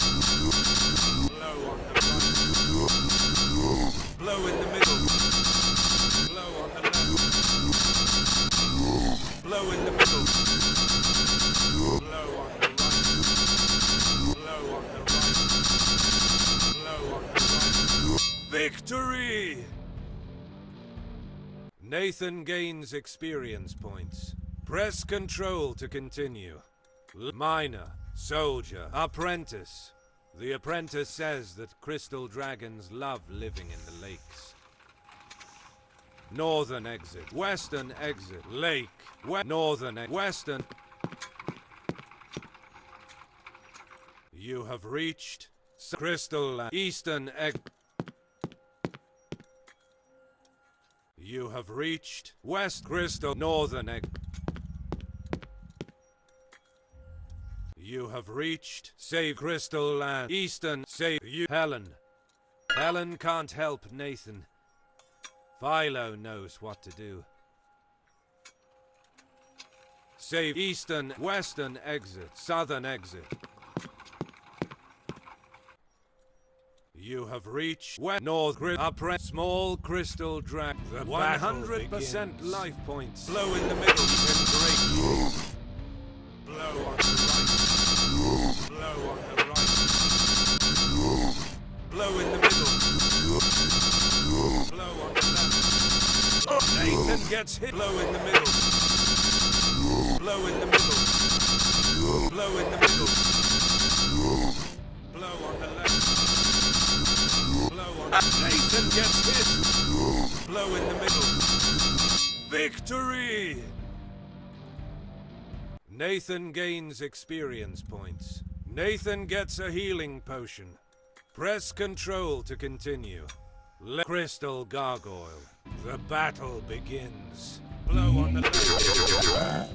Blow on the right. Blow in the middle. Blow on the left. Blow in the middle. Blow on the right. Blow on the right. Blow on the right. Victory! Nathan gains experience points. Press Control to continue. Miner. Soldier. Apprentice. The apprentice says that crystal dragons love living in the lakes. Northern exit. Western exit. Lake. Northern exit. Western. You have reached Crystal Land. Eastern exit. You have reached West Crystal. Northern exit. You have reached Save Crystal Land. Eastern. Save you. Helen. Helen can't help Nathan. Philo knows what to do. Save Eastern. Western exit. Southern exit. You have reached North small crystal drag. The 100% life points. Blow in the middle. Great. Blow on the right. Blow on the right. Blow in the middle. Blow on the left. Nathan gets hit. Blow in the middle. Blow in the middle. Blow in the middle. Blow on the left. Blow on the Nathan gets hit. Blow in the middle. Victory! Nathan gains experience points. Nathan gets a healing potion. Press Control to continue. Crystal Gargoyle. The battle begins. Blow on the left.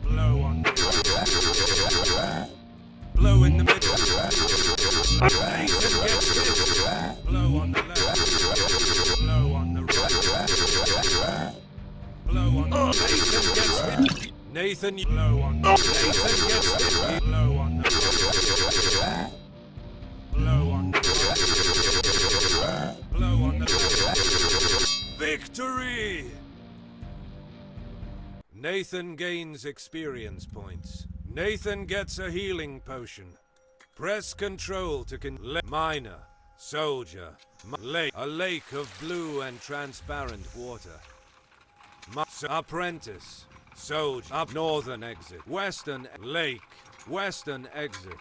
Blow on the right. Blow in the middle. Nathan gets hit. Blow on the left. Blow on the right. Blow on the Nathan gets hit. Nathan, blow on the Nathan gets hit. Blow on the right. Blow on the right. Blow on the left. Victory! Nathan gains experience points. Nathan gets a healing potion. Press Control to Miner, Soldier, Lake. A lake of blue and transparent water. Apprentice, Soldier. Up northern exit. Western lake. Western exit.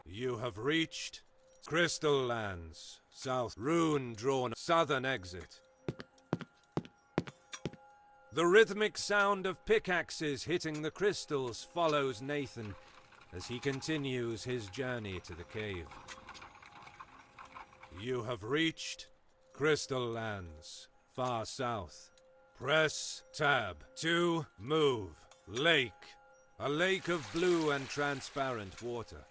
You have reached Crystal Lands. South. Rune drawn. Southern exit. The rhythmic sound of pickaxes hitting the crystals follows Nathan as he continues his journey to the cave. You have reached Crystal Lands, far south. Press Tab to move. Lake. A lake of blue and transparent water.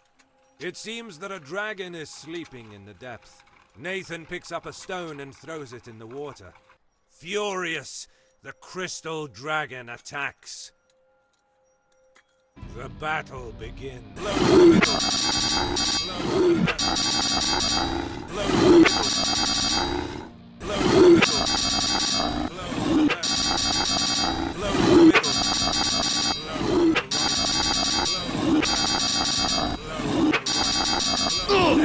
It seems that a dragon is sleeping in the depth. Nathan picks up a stone and throws it in the water. Furious, the crystal dragon attacks. The battle begins. Blow in the middle. Blow in the left. Blow in the middle. Blow in the middle. Blow in the left. Blow in the middle. Blow on the right. Blow on the left. Blow on the right. Blow.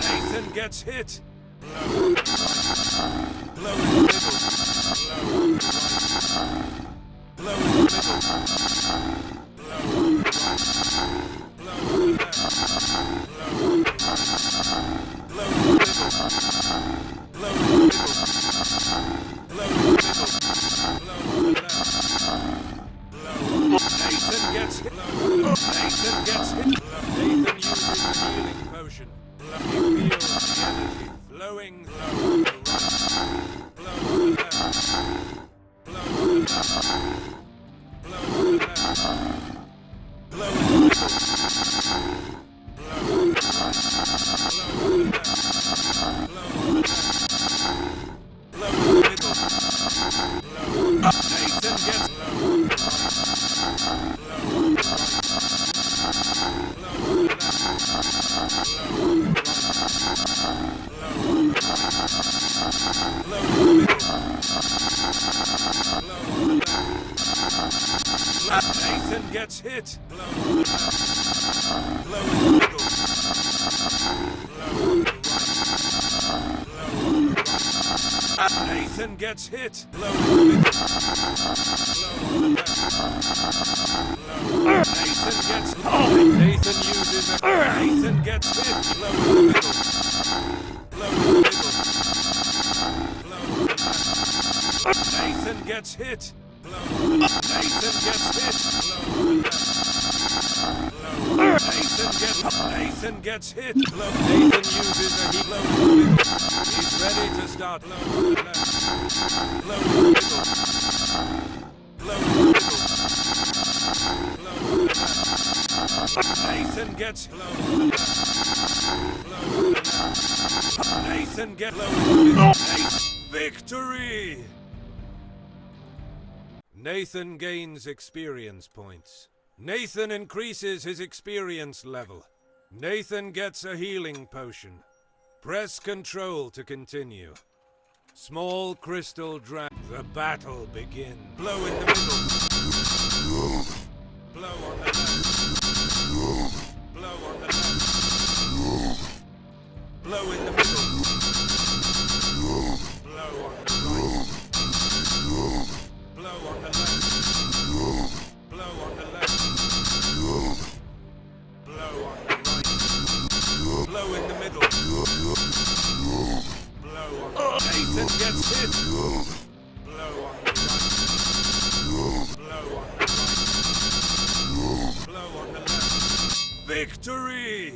Nathan gets hit. Blow on the right. Blow in the middle. Blow on the right. Blow in the middle. Blow on the right. Blow on the left. Blow on the right. Blow in the middle. Blow in the middle. Blow in the middle. Blow on the left. Blow on the Nathan gets hit. Nathan gets hit. Nathan uses the healing potion. He feels the energy flowing. Blow on the right. Blow on the left. Blow on the left. Blow on the left. Blow in the middle. Blow on the right. Blow on the left. Blow on the left. Blow in the middle. Blow on the Nathan gets blow on the right. Blow on the right. Blow on the left. Blow on the right. Blow on the right. Blow in the middle. Blow on the left. Nathan gets hit. Blow on the left. Blow in the middle. Blow on the right. Blow on the right. Nathan gets hit. Blow in the middle. Blow on the left. Blow. Nathan gets hit. Nathan uses a. Nathan gets hit. Blow in the middle. Blow in the middle. Blow on the left. Nathan gets hit. Blow on the left. Nathan gets hit. Blow on the left. Blow on the Nathan gets hit. Blow. Nathan uses a heat. Blow in the middle. He's ready to start. Blow on the left. Blow in the middle. Blow in the middle. Blow on the left. Nathan gets blow on the left. Blow on the left. Nathan gets blow in the middle. Victory! Nathan gains experience points. Nathan increases his experience level. Nathan gets a healing potion. Press Control to continue. Small crystal dragon. The battle begins. Blow in the middle. Blow on the left. Blow on the left. Blow in the middle. Blow on the right. Blow on the left. Blow on the left. Blow on the right. Blow in the middle. Blow on the right. Nathan gets hit. Blow on the right. Blow on the right. Blow on the left. Victory!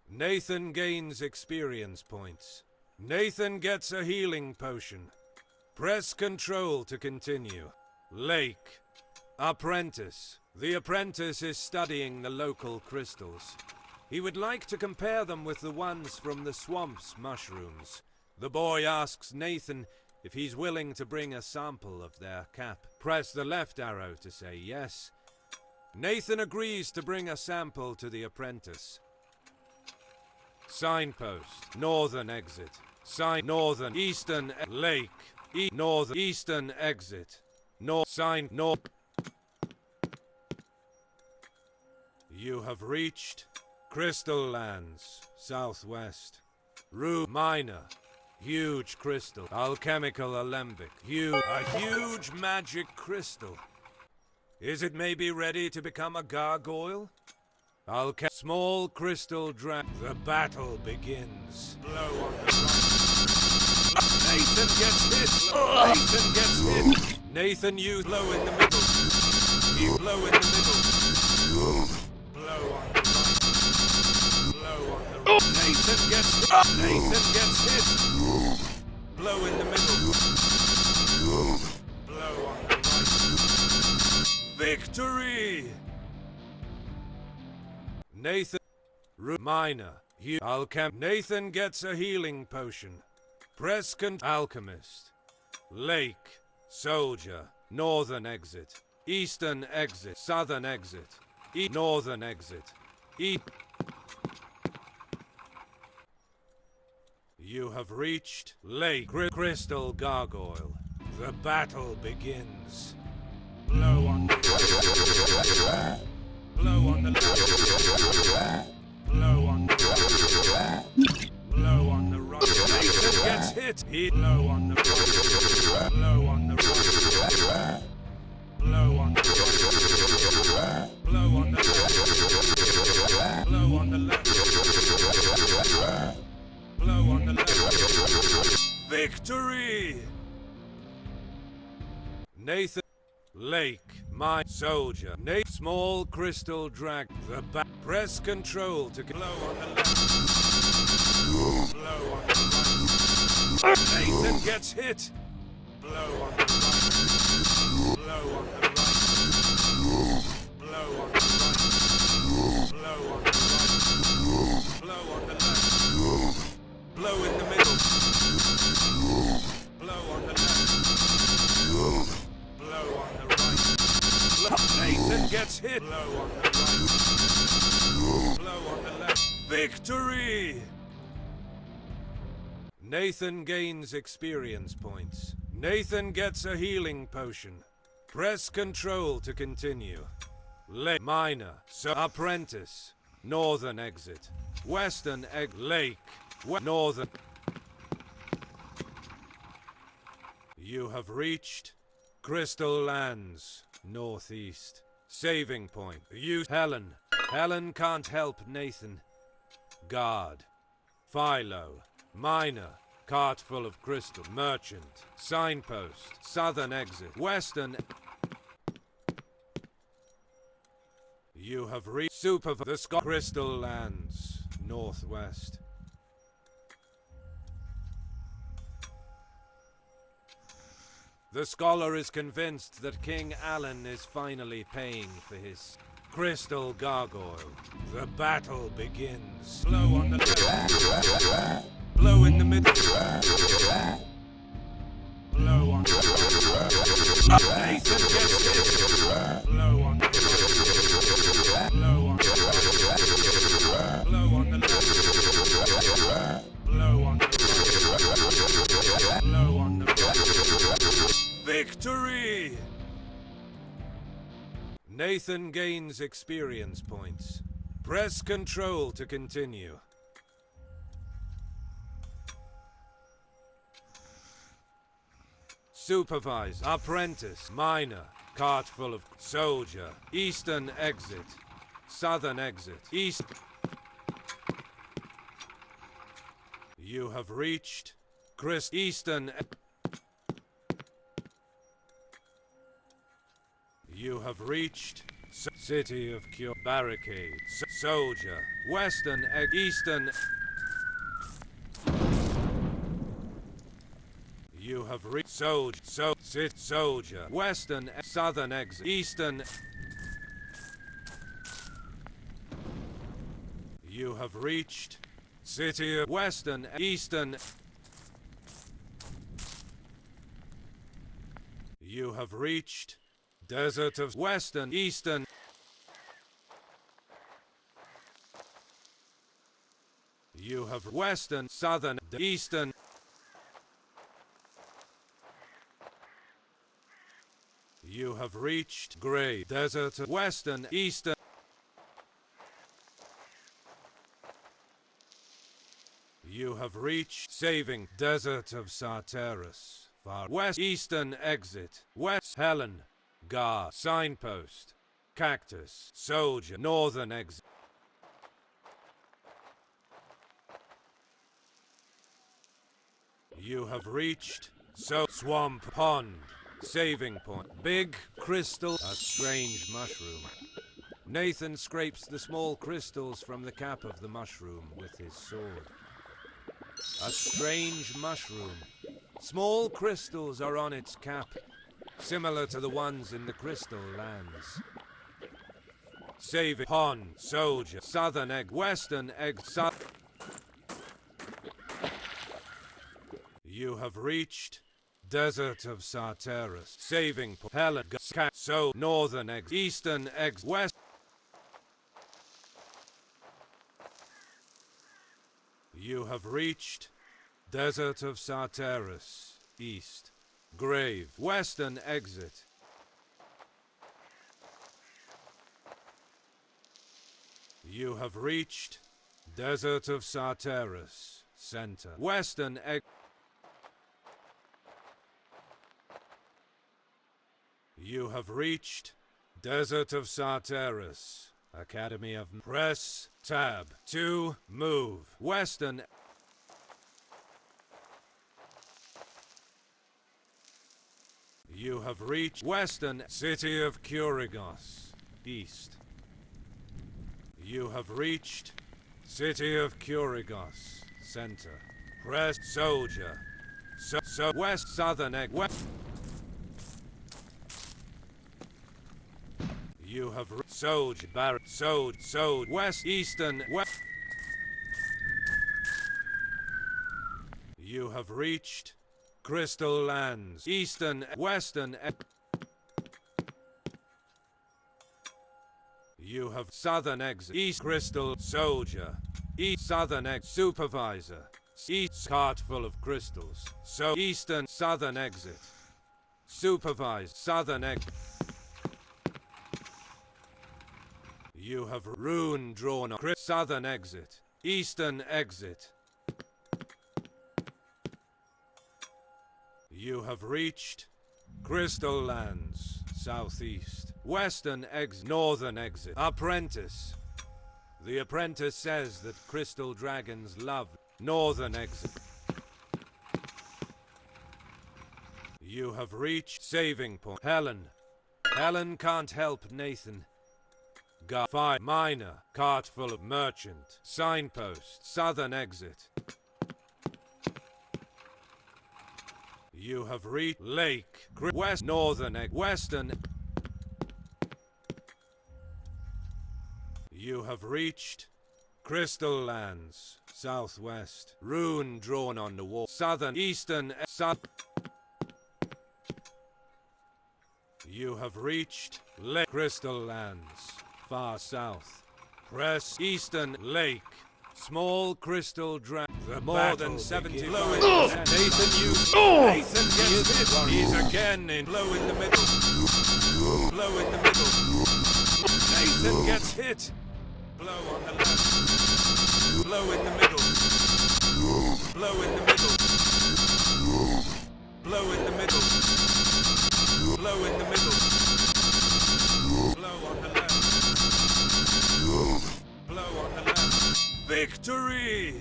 Nathan gains experience points. Nathan gets a healing potion. Press Control to continue. Lake. Apprentice. The apprentice is studying the local crystals. He would like to compare them with the ones from the swamp's mushrooms. The boy asks Nathan if he's willing to bring a sample of their cap. Press the left arrow to say yes. Nathan agrees to bring a sample to the apprentice. Signpost. Northern exit. Northern. Eastern. Lake. Northern. Eastern exit. North. You have reached Crystal Lands, Southwest. Room Minor. Huge crystal. Alchemical alembic. A huge magic crystal. Is it maybe ready to become a gargoyle? Small crystal drag. The battle begins. Blow on the right. Nathan gets hit. Nathan gets hit. Nathan, you blow in the middle. You blow in the middle. Blow on the right. Blow on the right. Nathan gets hit. Nathan gets hit. Blow in the middle. Blow on the right. Victory! Nathan. Minor. Nathan gets a healing potion. Press Alchemist. Lake. Soldier. Northern exit. Eastern exit. Southern exit. Northern exit. You have reached Lake Crystal Gargoyle. The battle begins. Blow on the right. Blow on the left. Blow on the right. Blow on the right. Nathan gets hit. Blow on the right. Blow on the right. Blow on the right. Blow on the left. Blow on the left. Blow on the left. Victory! Nathan. Lake. My soldier. Small crystal drag. The back. Press Control to blow on the left. Blow on the right. Nathan gets hit. Blow on the right. Blow on the right. Blow on the right. Blow on the right. Blow on the left. Blow in the middle. Blow on the left. Blow on the right. Nathan gets hit. Blow on the right. Blow on the left. Victory! Nathan gains experience points. Nathan gets a healing potion. Press Control to continue. Minor. Apprentice. Northern exit. Western Lake. Northern. You have reached Crystal Lands, Northeast. Saving point. Use Helen. Helen can't help Nathan. Guard. Philo. Minor. Cart full of crystal. Merchant. Signpost. Southern exit. Western. You have reached the Crystal Lands, Northwest. The scholar is convinced that King Alan is finally paying for his crystal gargoyle. The battle begins. Blow on the left. Blow in the middle. Blow on the right. Nathan gets hit. Blow on the right. Blow on the right. Blow on the left. Blow on the right. Blow on the right. Victory! Nathan gains experience points. Press Control to continue. Supervisor, apprentice, miner, cart full of soldier, eastern exit, southern exit, east. You have reached eastern. You have reached City of Cure barricade, soldier, western eastern. You have reached soldier, western, southern exit, eastern. You have reached City of western, eastern. You have reached Desert of western, eastern. You have western, southern, eastern. You have reached Grey Desert of western, eastern. You have reached Saving Desert of Sarteris, far west, eastern exit, West Helen, Gar, signpost, cactus, soldier, northern exit. You have reached Swamp Pond, saving point, big crystal, a strange mushroom. Nathan scrapes the small crystals from the cap of the mushroom with his sword. A strange mushroom. Small crystals are on its cap, similar to the ones in the Crystal Lands. Saving pond, soldier, southern egg, western egg, You have reached Desert of Sarteris, saving point, Helen, northern egg, eastern eggs, west. You have reached Desert of Sarteris, east. Grave, western exit. You have reached Desert of Sarteris, center. Western exit. You have reached Desert of Sarteris, Academy of Press, tab, to move. Western. You have reached Western City of Kurigos, east. You have reached City of Kurigos, center. Press soldier. West southern egg. West. You have soldier barrack. West eastern. West. You have reached Crystal Lands, eastern, western. You have southern exit, east crystal, soldier, east southern exit, supervisor, east cart full of crystals, so eastern, southern exit, supervisor, southern exit. You have rune drawn on southern exit, eastern exit. You have reached Crystal Lands, southeast. Western exit, northern exit. Apprentice. The apprentice says that crystal dragons love northern exit. You have reached saving point. Helen. Helen can't help Nathan. Fire miner, cart full of merchant. Signpost, southern exit. You have reached Lake, west, northern, western. You have reached Crystal Lands, southwest. Rune drawn on the wall, southern, eastern, south. You have reached Lake Crystal Lands, far south. Press eastern lake, Small crystal dragon. More than 70 Nathan, Nathan gets hit. He's again in. Blow in the middle. Blow in the middle. Nathan gets hit. Blow on the left. Blow in the middle. Blow in the middle. Blow in the middle. Blow in the middle. Blow on the left. Blow on the left. Victory!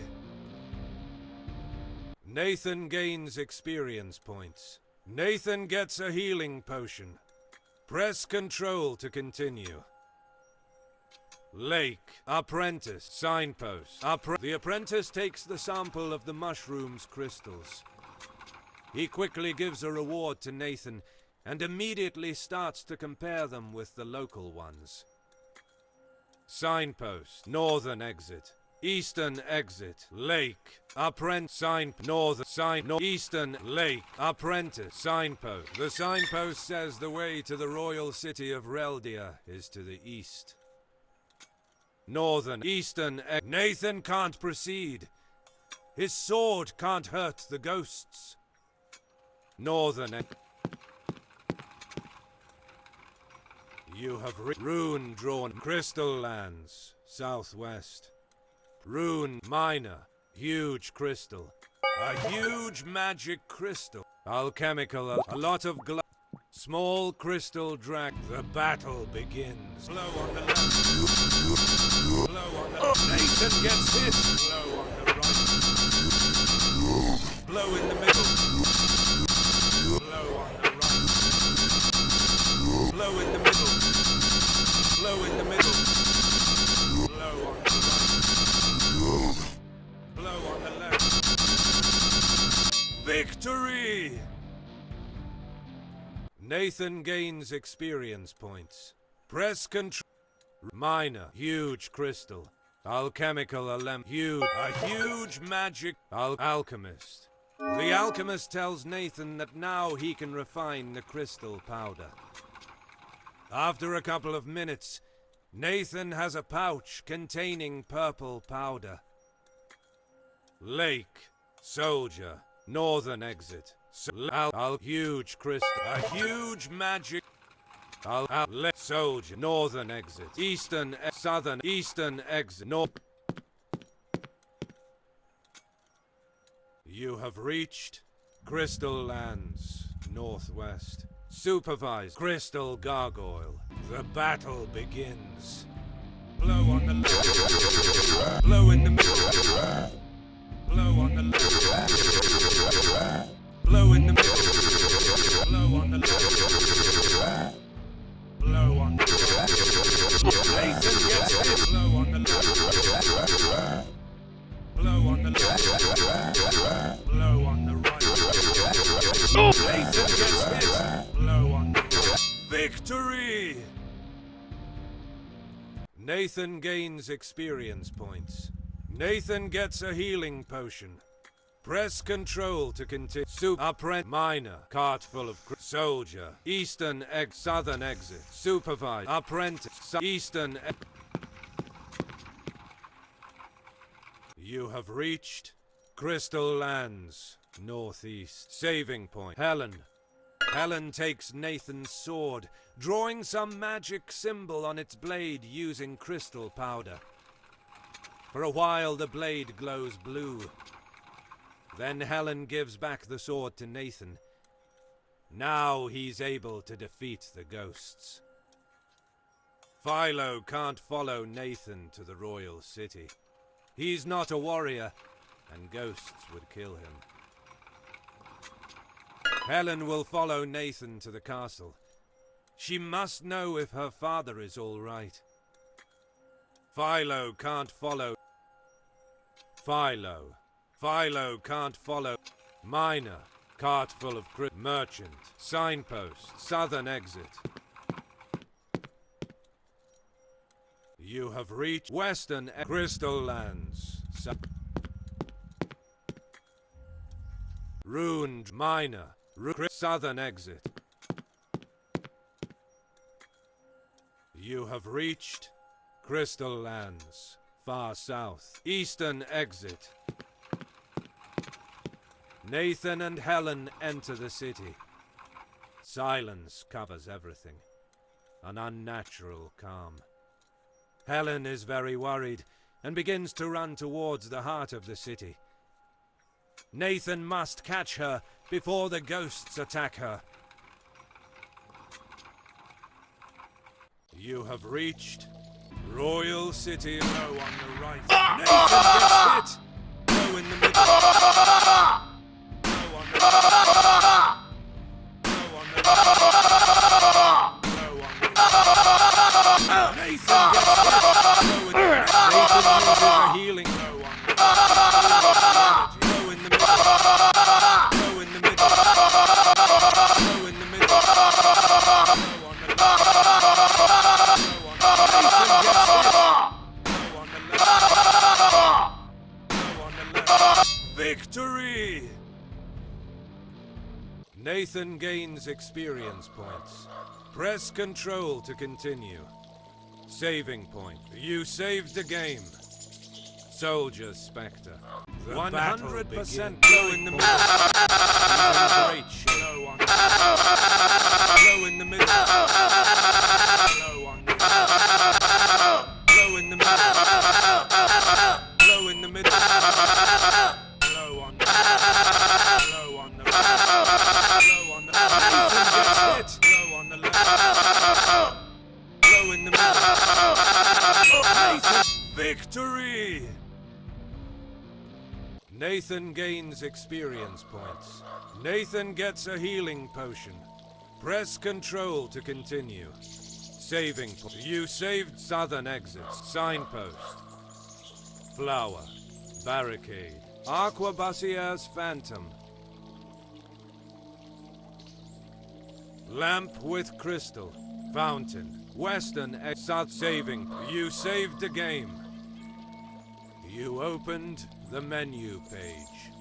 Nathan gains experience points. Nathan gets a healing potion. Press Control to continue. Lake. Apprentice. Signpost. The apprentice takes the sample of the mushroom's crystals. He quickly gives a reward to Nathan and immediately starts to compare them with the local ones. Signpost. Northern exit. Eastern exit. Lake. Apprentice. Sign. Northern. Sign. Eastern. Lake. Apprentice. Signpost. The signpost says the way to the royal city of Reldia is to the east. Northern. Eastern. Nathan can't proceed. His sword can't hurt the ghosts. Northern. You have rune drawn. Crystal lands. Southwest. Rune minor. Huge crystal. A huge magic crystal. Alchemical. A lot of small crystal drag. The battle begins. Blow on the left. Blow on the left. Nathan gets hit. Blow on the right. Blow in the middle. Blow on the right. Blow in the middle. Blow in the middle. Blow on the right. Blow on the left. Victory! Nathan gains experience points. Press Control. Minor. Huge crystal. Alchemical. A huge magic. Alchemist. The alchemist tells Nathan that now he can refine the crystal powder. After a couple of minutes, Nathan has a pouch containing purple powder. Lake. Soldier. Northern exit. Huge crystal. A huge magic. Soldier. Northern exit. Eastern. Southern. Eastern exit. North. You have reached Crystal Lands. Northwest. Supervise. Crystal Gargoyle. The battle begins. Blow on the left. Blow in the middle. Blow on the left. Blow in the middle. Blow on the left. Blow on the left. Nathan gets hit. Blow on the left. Blow on the left. Blow on the right. Nathan gets hit. Blow on the right. Victory! Nathan gains experience points. Nathan gets a healing potion. Press Control to continue. Apprentice. Minor. Cart full of soldier. Eastern southern exit. Supervise. Apprentice. Eastern. You have reached Crystal Lands. Northeast. Saving point. Helen. Helen takes Nathan's sword, drawing some magic symbol on its blade using crystal powder. For a while the blade glows blue. Then Helen gives back the sword to Nathan. Now he's able to defeat the ghosts. Philo can't follow Nathan to the royal city. He's not a warrior, and ghosts would kill him. Helen will follow Nathan to the castle. She must know if her father is all right. Philo can't follow. Philo can't follow. Minor. Cart full of merchant. Signpost. Southern exit. You have reached Western Crystal Lands. Ruined. Minor. Southern exit. You have reached Crystal Lands. Far south. Eastern exit. Nathan and Helen enter the city. Silence covers everything. An unnatural calm. Helen is very worried and begins to run towards the heart of the city. Nathan must catch her before the ghosts attack her. You have reached Royal City Low on the right. Nathan gets hit! Low in the middle. Low on the right. Low on the right. Low on the right. Nathan gets hit! Low in the middle. Nathan uses a healing low on the right. Low in the middle. Low in the middle. Low in the middle. Low on the left. Victory! Nathan gains experience points. Press Control to continue. Saving point. You saved the game. Soldier Spectre. 100% low in the middle. Great low on the low in the middle. Low on the low in the middle. Low in the middle. Low on the low on the low on the Nathan gets hit. Low on the left. Low in the middle. Nathan. Victory! Nathan gains experience points. Nathan gets a healing potion. Press Control to continue. Saving point. You saved southern exits. Signpost. Flower. Barricade. Arquebusier's Phantom. Lamp with crystal. Fountain. Western exit. Saving. You saved the game. You opened the menu page.